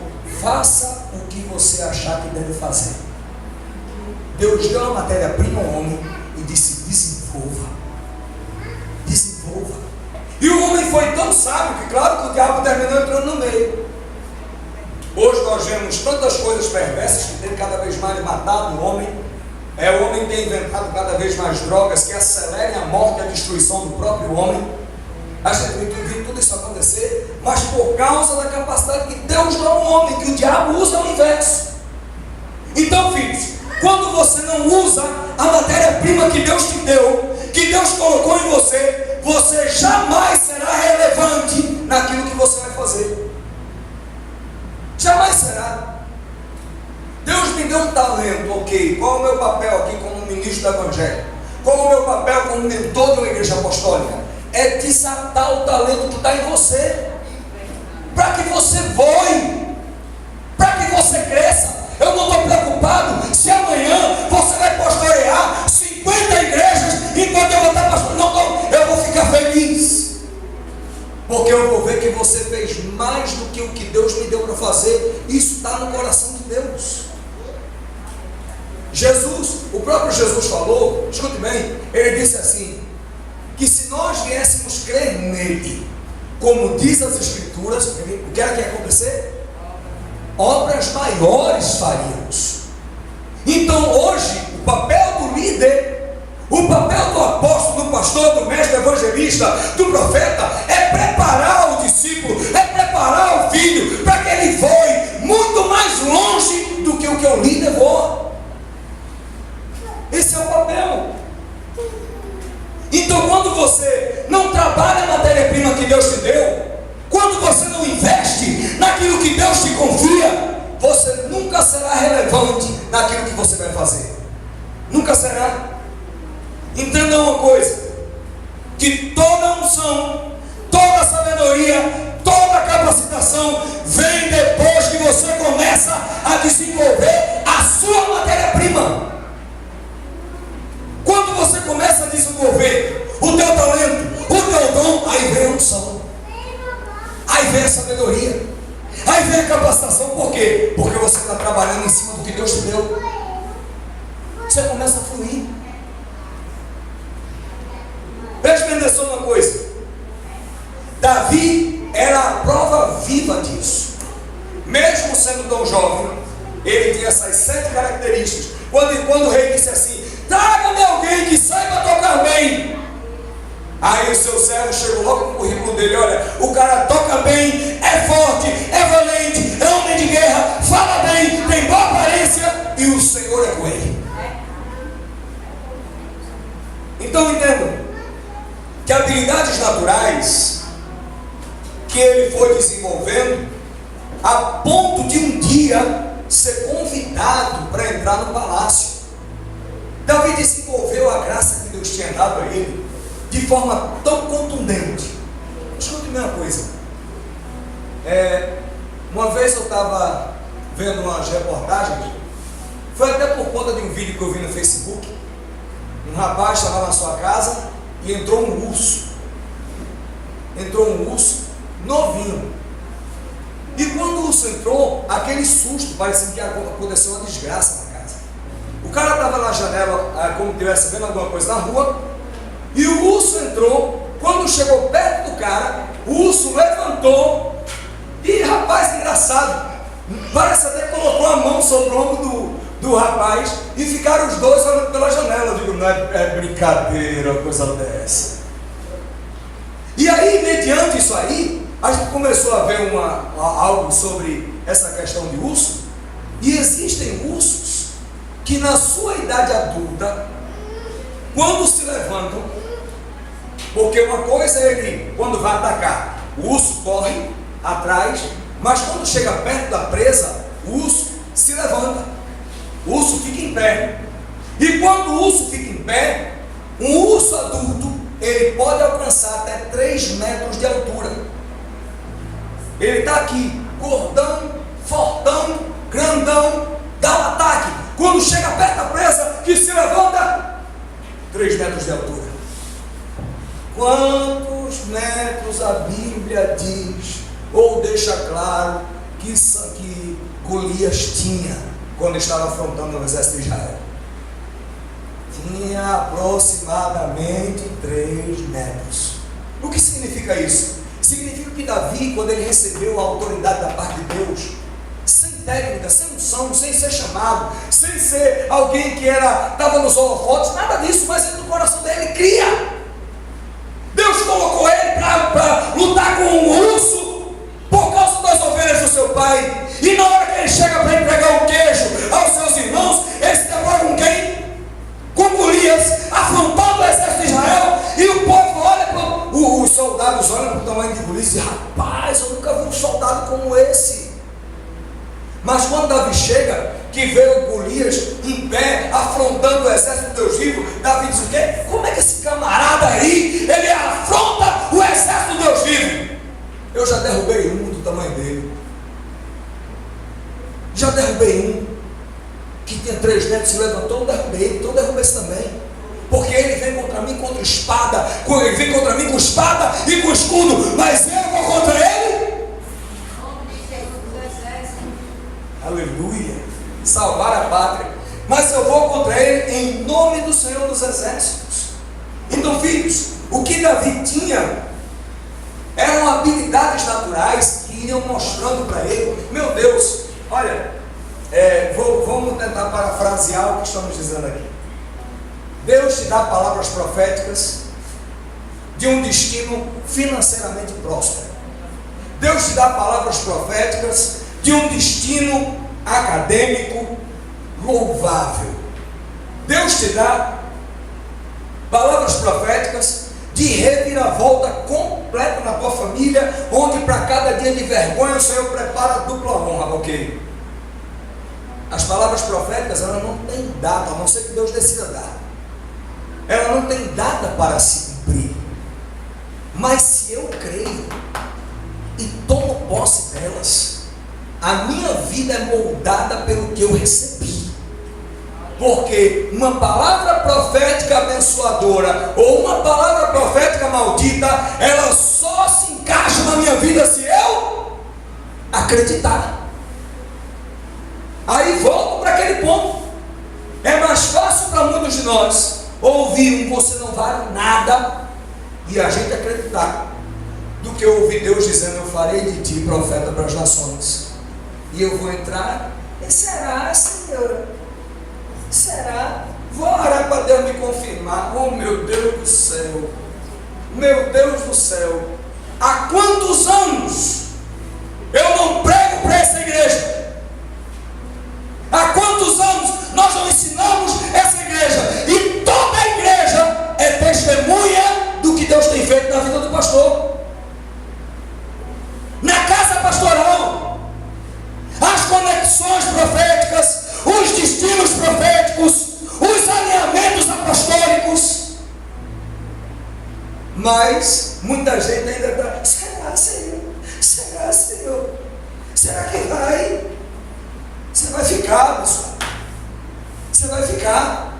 Speaker 1: faça o que você achar que deve fazer. Deus deu a matéria-prima ao homem e disse: desenvolva. Desenvolva. E o homem foi tão sábio que, claro, que o diabo terminou entrando no meio. Hoje nós vemos tantas coisas perversas que tem cada vez mais matado o homem. O homem tem inventado cada vez mais drogas que acelerem a morte e a destruição do próprio homem. A gente viu tudo isso acontecer, mas por causa da capacidade que Deus dá ao homem, que o diabo usa ao inverso. Então, filhos, quando você não usa a matéria-prima que Deus te deu, que Deus colocou em você, você jamais será relevante naquilo que você vai fazer. Jamais será. Deus me deu um talento, ok. Qual é o meu papel aqui como ministro do Evangelho? Qual é o meu papel como mentor de uma igreja apostólica? É desatar o talento que está em você, para que você voe, para que você cresça. Eu não estou preocupado se amanhã você vai pastorear 50 igrejas enquanto eu vou estar pastoreando. Não, eu vou ficar feliz, porque eu vou ver que você fez mais do que o que Deus me deu para fazer. Isso está no coração de Deus. Jesus, o próprio Jesus falou, escute bem, ele disse assim, que se nós viéssemos crer nele, como diz as Escrituras, o que era que ia acontecer? Obras maiores faríamos. Então hoje, o papel do líder, o papel do apóstolo, do pastor, do mestre, do evangelista, do profeta, é preparar o discípulo, é preparar o filho, para que ele voe muito mais longe do que o líder voa. Esse é o papel. Então, quando você não trabalha a matéria-prima que Deus te deu, quando você não investe naquilo que Deus te confia, você nunca será relevante naquilo que você vai fazer. Nunca será. Entenda uma coisa: que toda unção, toda sabedoria, toda capacitação vem depois que você começa a desenvolver a sua matéria-prima. Quando você começa a desenvolver o teu talento, o teu dom, aí vem a unção, aí vem a sabedoria, aí vem a capacitação. Por quê? Porque você está trabalhando em cima do que Deus te deu. Você começa a fluir. Preste atenção numa coisa: Davi era a prova viva disso. Mesmo sendo tão jovem, ele tinha essas 7 características. Quando o rei disse assim: traga-me alguém que saiba tocar bem. Aí o seu servo chegou logo com o currículo dele: olha, o cara toca bem, é forte, é valente, é homem de guerra, fala bem, tem boa aparência e o Senhor é com ele. Então entendam que habilidades naturais que ele foi desenvolvendo, a ponto de um dia ser convidado para entrar no palácio. Davi desenvolveu a graça que Deus tinha dado a ele de forma tão contundente. Escute-me uma coisa. Uma vez eu estava vendo umas reportagens, foi até por conta de um vídeo que eu vi no Facebook. Um rapaz estava na sua casa e entrou um urso. Entrou um urso novinho. E quando o urso entrou, aquele susto, parecia que aconteceu uma desgraça na casa. O cara estava na janela, como se estivesse vendo alguma coisa na rua, e o urso entrou. Quando chegou perto do cara, o urso levantou E rapaz, engraçado, parece até que colocou a mão sobre o ombro do rapaz e ficaram os dois olhando pela janela. Eu digo, não é brincadeira uma coisa dessa. E aí, mediante isso aí, a gente começou a ver algo sobre essa questão de urso. E existem ursos que na sua idade adulta, quando se levantam, porque uma coisa é ele, quando vai atacar, o urso corre atrás, mas quando chega perto da presa, o urso se levanta, o urso fica em pé. E quando o urso fica em pé, um urso adulto, ele pode alcançar até 3 metros de altura. Ele está aqui, gordão, fortão, grandão, dá um ataque. Quando chega perto da presa, que se levanta, 3 metros de altura. Quantos metros a Bíblia diz, ou deixa claro, que Golias tinha, quando estava afrontando o exército de Israel? Tinha aproximadamente 3 metros. O que significa isso? Significa que Davi, quando ele recebeu a autoridade da parte de Deus, sem técnica, sem unção, sem ser chamado, sem ser alguém que estava nos holofotes, nada disso, mas no coração dele cria. Deus colocou ele para lutar com um urso por causa das ovelhas do seu pai. E na hora que ele chega para entregar o queijo aos seus irmãos, ele se depara com quem? Com Golias, afrontando o exército de Israel. E o povo olha para os soldados olham para o tamanho de Golias e dizem, rapaz, eu nunca vi um soldado como esse. Mas quando Davi chega, que vê o Golias em pé, afrontando o exército de Deus vivo, Davi diz o quê? Como é que esse camarada aí, ele afronta o exército de Deus vivo? Eu já derrubei um do tamanho dele. Já derrubei um que tinha 3 metros, se levantou, eu derrubei, então eu derrubei esse também. Porque ele vem contra mim contra espada, ele vem contra mim com espada e com escudo, mas eu vou contra ele. Aleluia, salvar a pátria, mas eu vou contra ele em nome do Senhor dos Exércitos. Então, filhos, o que Davi tinha eram habilidades naturais que iriam mostrando para ele. Meu Deus, olha, vamos tentar parafrasear o que estamos dizendo aqui. Deus te dá palavras proféticas de um destino financeiramente próspero. Deus te dá palavras proféticas de um destino acadêmico louvável. Deus te dá palavras proféticas de reviravolta completa na tua família, onde para cada dia de vergonha o Senhor prepara dupla honra, ok? As palavras proféticas, elas não têm data, a não ser que Deus decida dar. Ela não tem data para se cumprir. Mas se eu creio e tomo posse delas, a minha vida é moldada pelo que eu recebi. Porque uma palavra profética abençoadora ou uma palavra profética maldita, ela só se encaixa na minha vida se eu acreditar. Aí volto para aquele ponto. É mais fácil para muitos de nós ouvir um você não vale nada e a gente acreditar, do que ouvir Deus dizendo, eu farei de ti profeta para as nações. E eu vou entrar, e será, Senhor? Será? Vou orar para Deus me confirmar. Oh, meu Deus do céu, meu Deus do céu, há quantos anos eu não prego para essa igreja? Há quantos anos nós não ensinamos essa igreja? E toda a igreja é testemunha do que Deus tem feito na vida do pastor. Na casa pastoral, as conexões proféticas, os destinos proféticos, os alinhamentos apostólicos. Mas muita gente ainda está, será, Senhor? Será, Senhor? Será que vai? Você vai ficar, pessoal. Você vai ficar.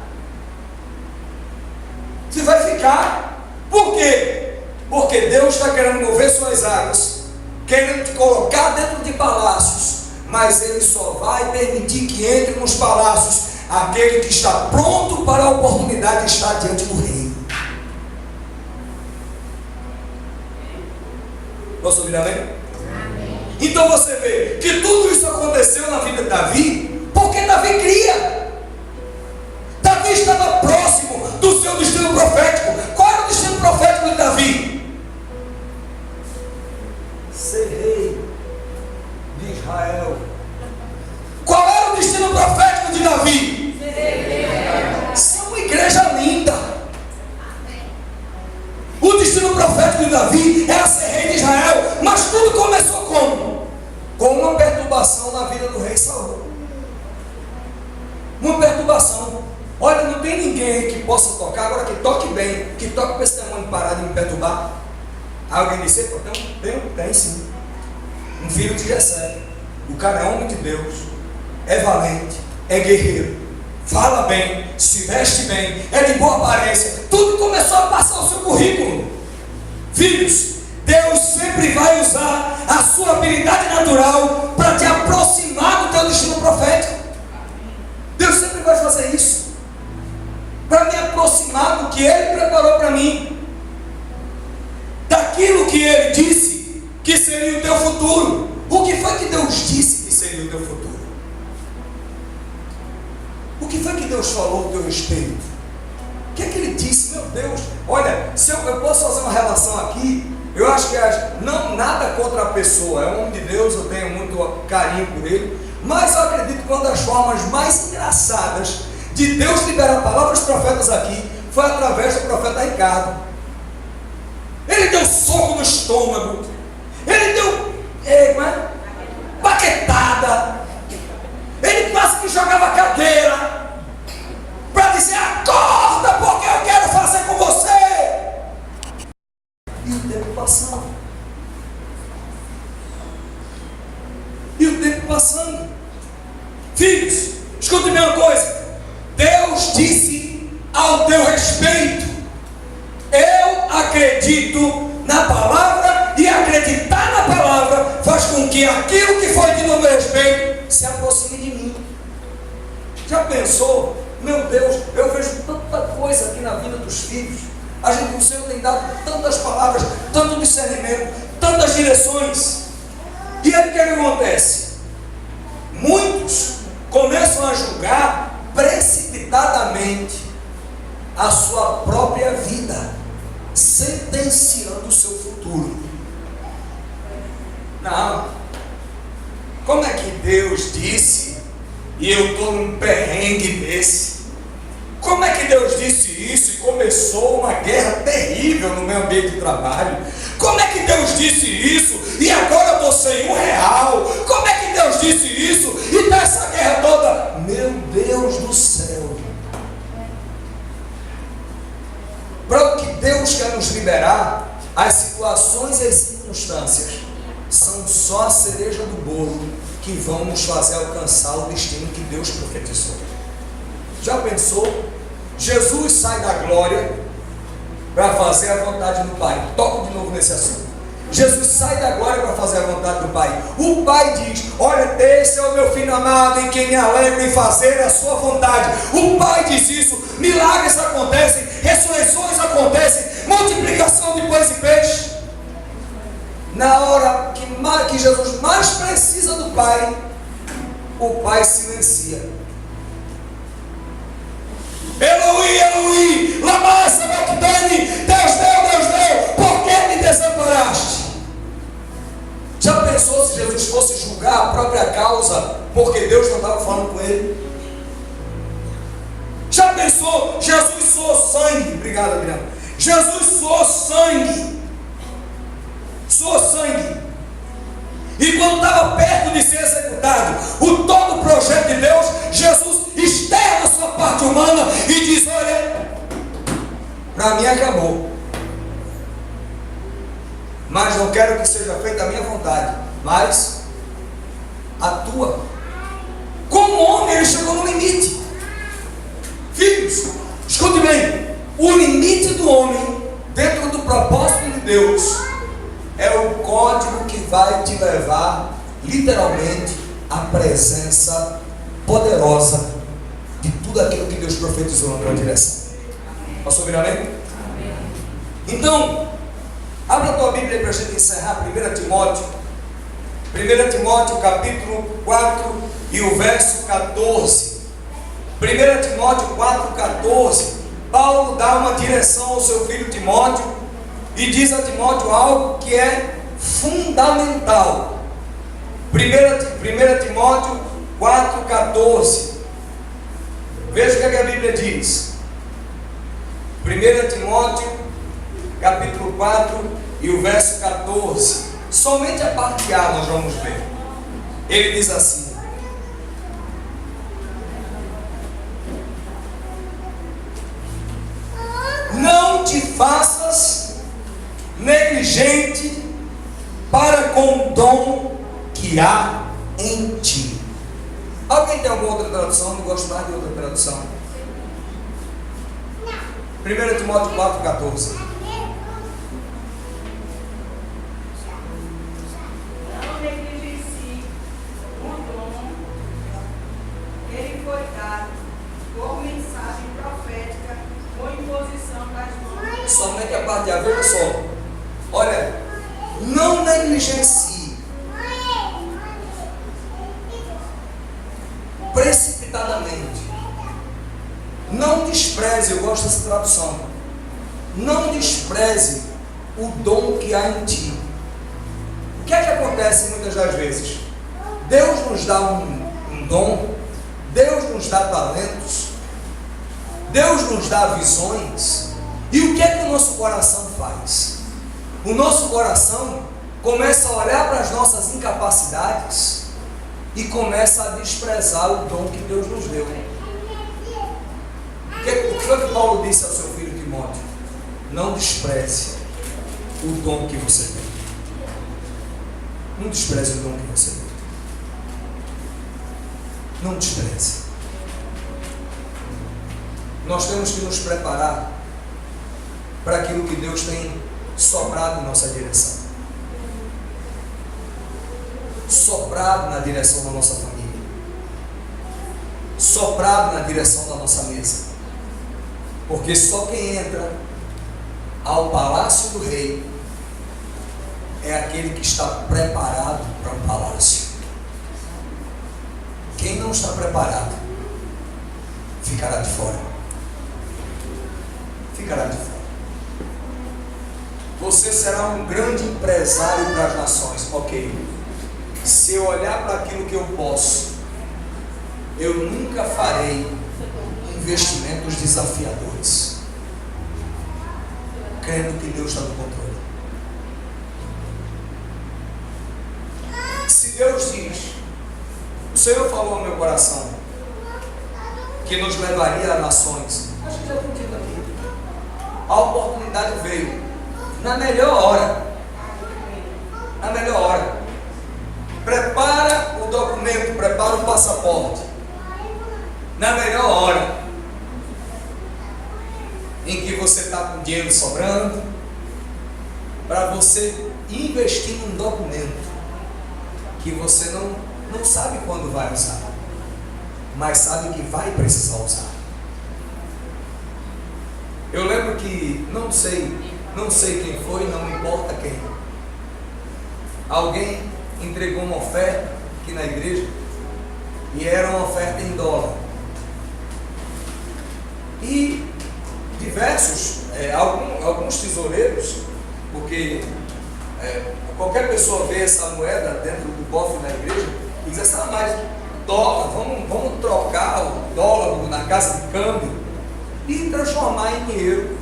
Speaker 1: Você vai ficar. Por quê? Porque Deus está querendo mover suas águas, querendo te colocar dentro de palácios, mas Ele só vai permitir que entre nos palácios aquele que está pronto para a oportunidade de estar diante do rei. Posso ouvir amém? Amém. Então você vê que tudo isso aconteceu na vida de Davi, porque Davi cria. Davi estava próximo do seu destino profético. Qual era o destino profético de Davi? Ser rei de Israel. Qual era o destino profético de Davi? Ser uma igreja linda. O destino profético de Davi era ser rei de Israel. Mas tudo começou como? Com uma perturbação na vida do rei Saul. Uma perturbação. Olha, não tem ninguém que possa tocar, agora que toque bem, que toque para esse demônio parar de me perturbar. Alguém disse, tem sim. Um filho de Jessé. O cara é homem de Deus, é valente, é guerreiro, fala bem, se veste bem, é de boa aparência. Tudo começou a passar o seu currículo. Filhos, Deus sempre vai usar a sua habilidade natural para te aproximar do teu destino profético. Deus sempre vai fazer isso, para me aproximar do que Ele preparou para mim, daquilo que Ele disse que seria o teu futuro. O que foi que Deus disse que seria o teu futuro? O que foi que Deus falou ao teu respeito? O que é que Ele disse? Meu Deus, olha, se eu posso fazer uma relação aqui, eu acho que não nada contra a pessoa, é um homem de Deus, eu tenho muito carinho por ele, mas eu acredito que uma das formas mais engraçadas de Deus liberar palavras profetas aqui foi através do profeta Ricardo. Ele deu soco no estômago, ele deu baquetada, ele quase que jogava cadeira para dizer: acorda, porque eu quero fazer com você. E o tempo passando, filhos, escute bem uma coisa. Deus disse ao teu respeito: eu acredito na palavra, e acreditar na palavra faz com que aquilo que foi dito ao meu respeito se aproxime de mim. Já pensou? Meu Deus, eu vejo tanta coisa aqui na vida dos filhos. O Senhor tem dado tantas palavras, tanto discernimento, tantas direções. E aí o que acontece? Muitos começam a julgar precipitadamente a sua própria vida, sentenciando o seu futuro. Não, como é que Deus disse e eu estou num perrengue desse? Como é que Deus disse isso e começou uma guerra terrível no meu ambiente de trabalho? Como é que Deus disse isso e agora eu estou sem R$1? Como é que Deus disse isso e está essa guerra toda? Meu Deus do céu! Para o que Deus quer nos liberar, as situações e as circunstâncias são só a cereja do bolo que vão nos fazer alcançar o destino que Deus profetizou. Já pensou? Jesus sai da glória para fazer a vontade do Pai. Toco de novo nesse assunto. Jesus sai da glória para fazer a vontade do Pai. O Pai diz: olha, esse é o meu filho amado em quem me alegro em fazer a sua vontade. O Pai diz isso. Milagres acontecem, ressurreições acontecem, multiplicação de pães e peixes. Na hora que Jesus mais precisa do Pai, o Pai silencia. Eloi, Eloi, lama sabachthani, Deus meu, por que me desamparaste? Já pensou se Jesus fosse julgar a própria causa porque Deus não estava falando com ele? Já pensou? Jesus suou sangue. Obrigado, Adriano. Jesus suou sangue. E quando estava perto de ser executado todo o projeto de Deus, Jesus externa a sua parte humana e diz: olha, para mim acabou, mas não quero que seja feita a minha vontade, mas a tua. Como homem, ele chegou no limite. Filhos, escute bem: o limite do homem dentro do propósito de Deus é o código que vai te levar literalmente à presença poderosa de tudo aquilo que Deus profetizou na tua direção. Posso ouvir amém? Amém. Então, abra a tua Bíblia para a gente encerrar. 1 Timóteo 1 Timóteo capítulo 4 e o verso 14. 1 Timóteo 4,14. Paulo dá uma direção ao seu filho Timóteo e diz a Timóteo algo que é fundamental. 1 Timóteo 4,14. Veja o que a Bíblia diz. 1 Timóteo capítulo 4 e o verso 14. Somente a parte A nós vamos ver. Ele diz assim: não te faças negligente para com o dom que há em ti. Alguém tem alguma outra tradução? Não gosto mais de outra tradução. 1 Timóteo 4,14.
Speaker 2: Não negligencie o dom que lhe foi dado por mensagem profética ou imposição das mãos.
Speaker 1: Somente a parte A, veja só. Olha, não negligencie precipitadamente. Não despreze, eu gosto dessa tradução. Não despreze o dom que há em ti. O que é que acontece muitas das vezes? Deus nos dá um dom, Deus nos dá talentos, Deus nos dá visões. E o que é que o nosso coração faz? O nosso coração começa a olhar para as nossas incapacidades e começa a desprezar o dom que Deus nos deu. O que foi que Paulo disse ao seu filho Timóteo? Não despreze o dom que você tem. Não despreze o dom que você tem. Não despreze. Nós temos que nos preparar para aquilo que Deus tem soprado em nossa direção. Soprado na direção da nossa família. Soprado na direção da nossa mesa. Porque só quem entra ao palácio do rei é aquele que está preparado para o palácio. Quem não está preparado ficará de fora. Ficará de fora. Você será um grande empresário para as nações. Ok. Se eu olhar para aquilo que eu posso, eu nunca farei investimentos desafiadores, crendo que Deus está no controle. Se Deus diz, o Senhor falou ao meu coração que nos levaria a nações, a gente já tem dito aqui, a oportunidade veio na melhor hora. Na melhor hora. Prepara o documento, prepara o passaporte. Na melhor hora em que você está com dinheiro sobrando, para você investir num documento que você não sabe quando vai usar, mas sabe que vai precisar usar. Eu lembro que, não sei quem foi, não importa quem, alguém entregou uma oferta aqui na igreja, e era uma oferta em dólar. E diversos, alguns tesoureiros, porque qualquer pessoa vê essa moeda dentro do cofre na igreja e diz assim: mas dólar, vamos trocar o dólar na casa de câmbio e transformar em dinheiro.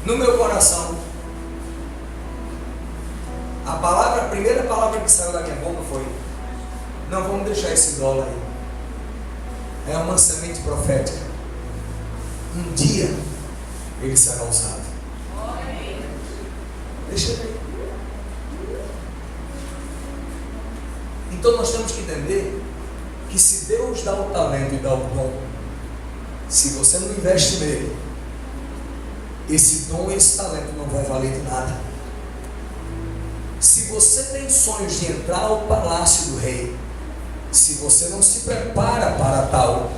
Speaker 1: No meu coração, a primeira palavra que saiu da minha boca foi: não vamos deixar esse dólar aí. É uma semente profética. Um dia ele será usado. Deixa ele. Então nós temos que entender que se Deus dá o talento e dá o dom, se você não investe nele, esse dom e esse talento não vai valer de nada. Se você tem sonhos de entrar ao palácio do rei, se você não se prepara para tal,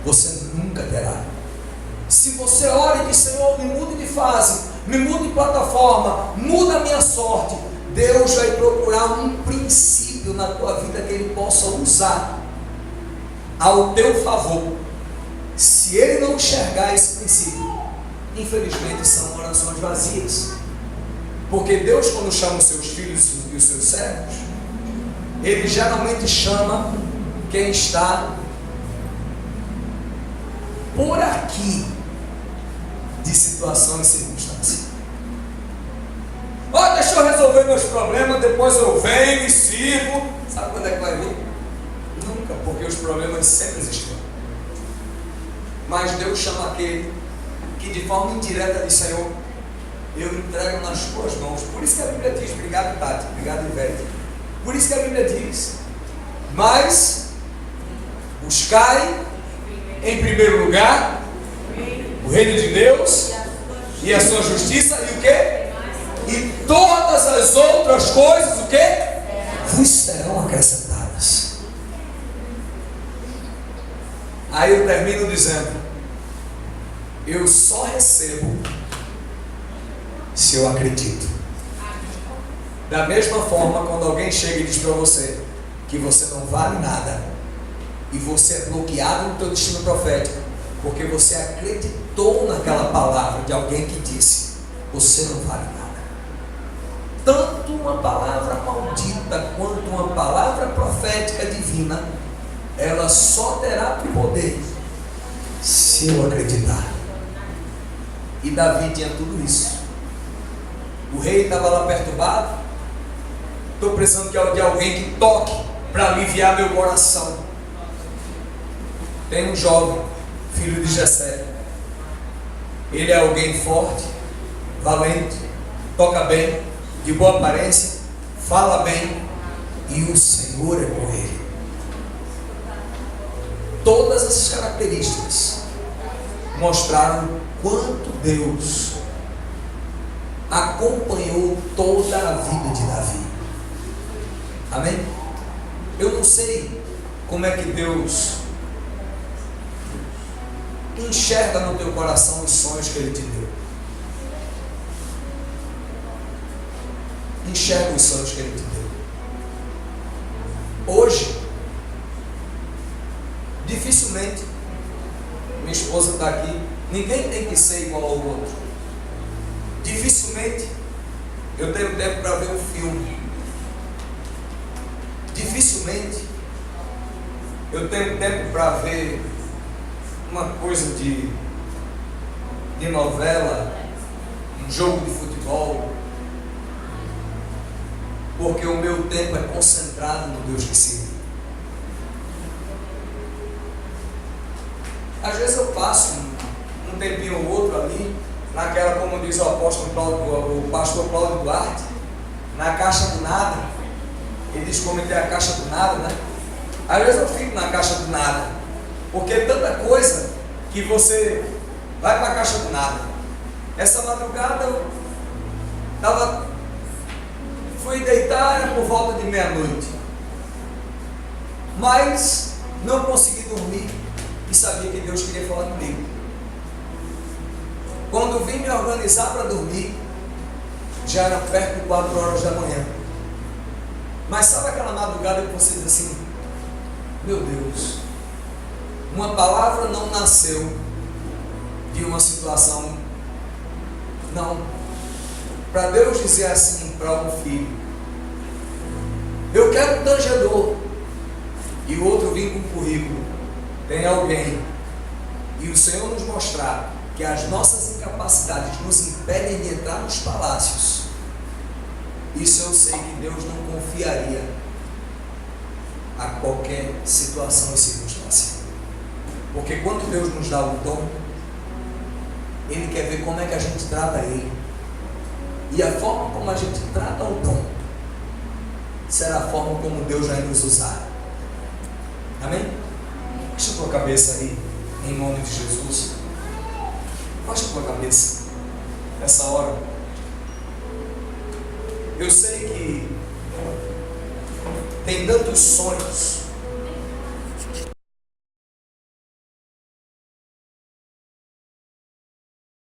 Speaker 1: você nunca terá. Se você ora e diz: Senhor, me mude de fase, me mude de plataforma, muda a minha sorte, Deus vai procurar um princípio na tua vida que Ele possa usar ao teu favor. Se Ele não enxergar esse princípio, infelizmente são orações vazias. Porque Deus, quando chama os seus filhos e os seus servos, Ele geralmente chama quem está por aqui de situação e circunstância. Ó, deixa eu resolver meus problemas, depois eu venho e sirvo. Sabe quando é que vai vir? Nunca, porque os problemas sempre existem. Mas Deus chama aquele que de forma indireta diz: Senhor, eu entrego nas tuas mãos. Por isso que a Bíblia diz, obrigado Tati, obrigado Ivete. Por isso que a Bíblia diz: mas buscai em primeiro lugar o reino de Deus e a sua justiça, e o quê? E todas as outras coisas, o quê? Vos serão acrescentadas. Aí eu termino dizendo: eu só recebo se eu acredito. Da mesma forma, quando alguém chega e diz para você que você não vale nada, e você é bloqueado no teu destino profético, porque você acreditou naquela palavra de alguém que disse: você não vale nada. Tanto uma palavra maldita quanto uma palavra profética divina, ela só terá poder se eu acreditar. E Davi tinha tudo isso. O rei estava lá perturbado. Estou precisando de alguém que toque para aliviar meu coração. Tem um jovem, filho de Jessé. Ele é alguém forte, valente, toca bem, de boa aparência, fala bem, e o Senhor é com ele. Todas essas características mostraram quanto Deus acompanhou toda a vida de Davi. Amém? Eu não sei como é que Deus enxerga no teu coração os sonhos que Ele te deu. Enxerga os sonhos que Ele te deu. Hoje, dificilmente, minha esposa está aqui, ninguém tem que ser igual ao outro. Dificilmente eu tenho tempo para ver um filme. Dificilmente eu tenho tempo para ver uma coisa de novela, um jogo de futebol, porque o meu tempo é concentrado no Deus que sirvo. Às vezes eu passo um tempinho ou outro ali, naquela, como diz o apóstolo Cláudio, o pastor Cláudio Duarte, na caixa do nada. Ele diz como tem a caixa do nada, né? Às vezes eu fico na caixa do nada, porque é tanta coisa que você vai para a caixa do nada. Essa madrugada eu fui deitar, era por volta de meia-noite, mas não consegui dormir e sabia que Deus queria falar comigo. Quando vim me organizar para dormir, já era perto de 4 horas da manhã. Mas sabe aquela madrugada que você diz assim: meu Deus, uma palavra não nasceu de uma situação. Não. Para Deus dizer assim para um filho: eu quero um tangedor, e o outro vir com um currículo, tem alguém, e o Senhor nos mostrar que as nossas incapacidades nos impedem de entrar nos palácios, isso eu sei que Deus não confiaria a qualquer situação e circunstância. Porque quando Deus nos dá o dom, Ele quer ver como é que a gente trata Ele. E a forma como a gente trata o dom será a forma como Deus vai nos usar. Amém? Baixa a tua cabeça aí, em nome de Jesus. Baixa a tua cabeça nessa hora. Eu sei que tem tantos sonhos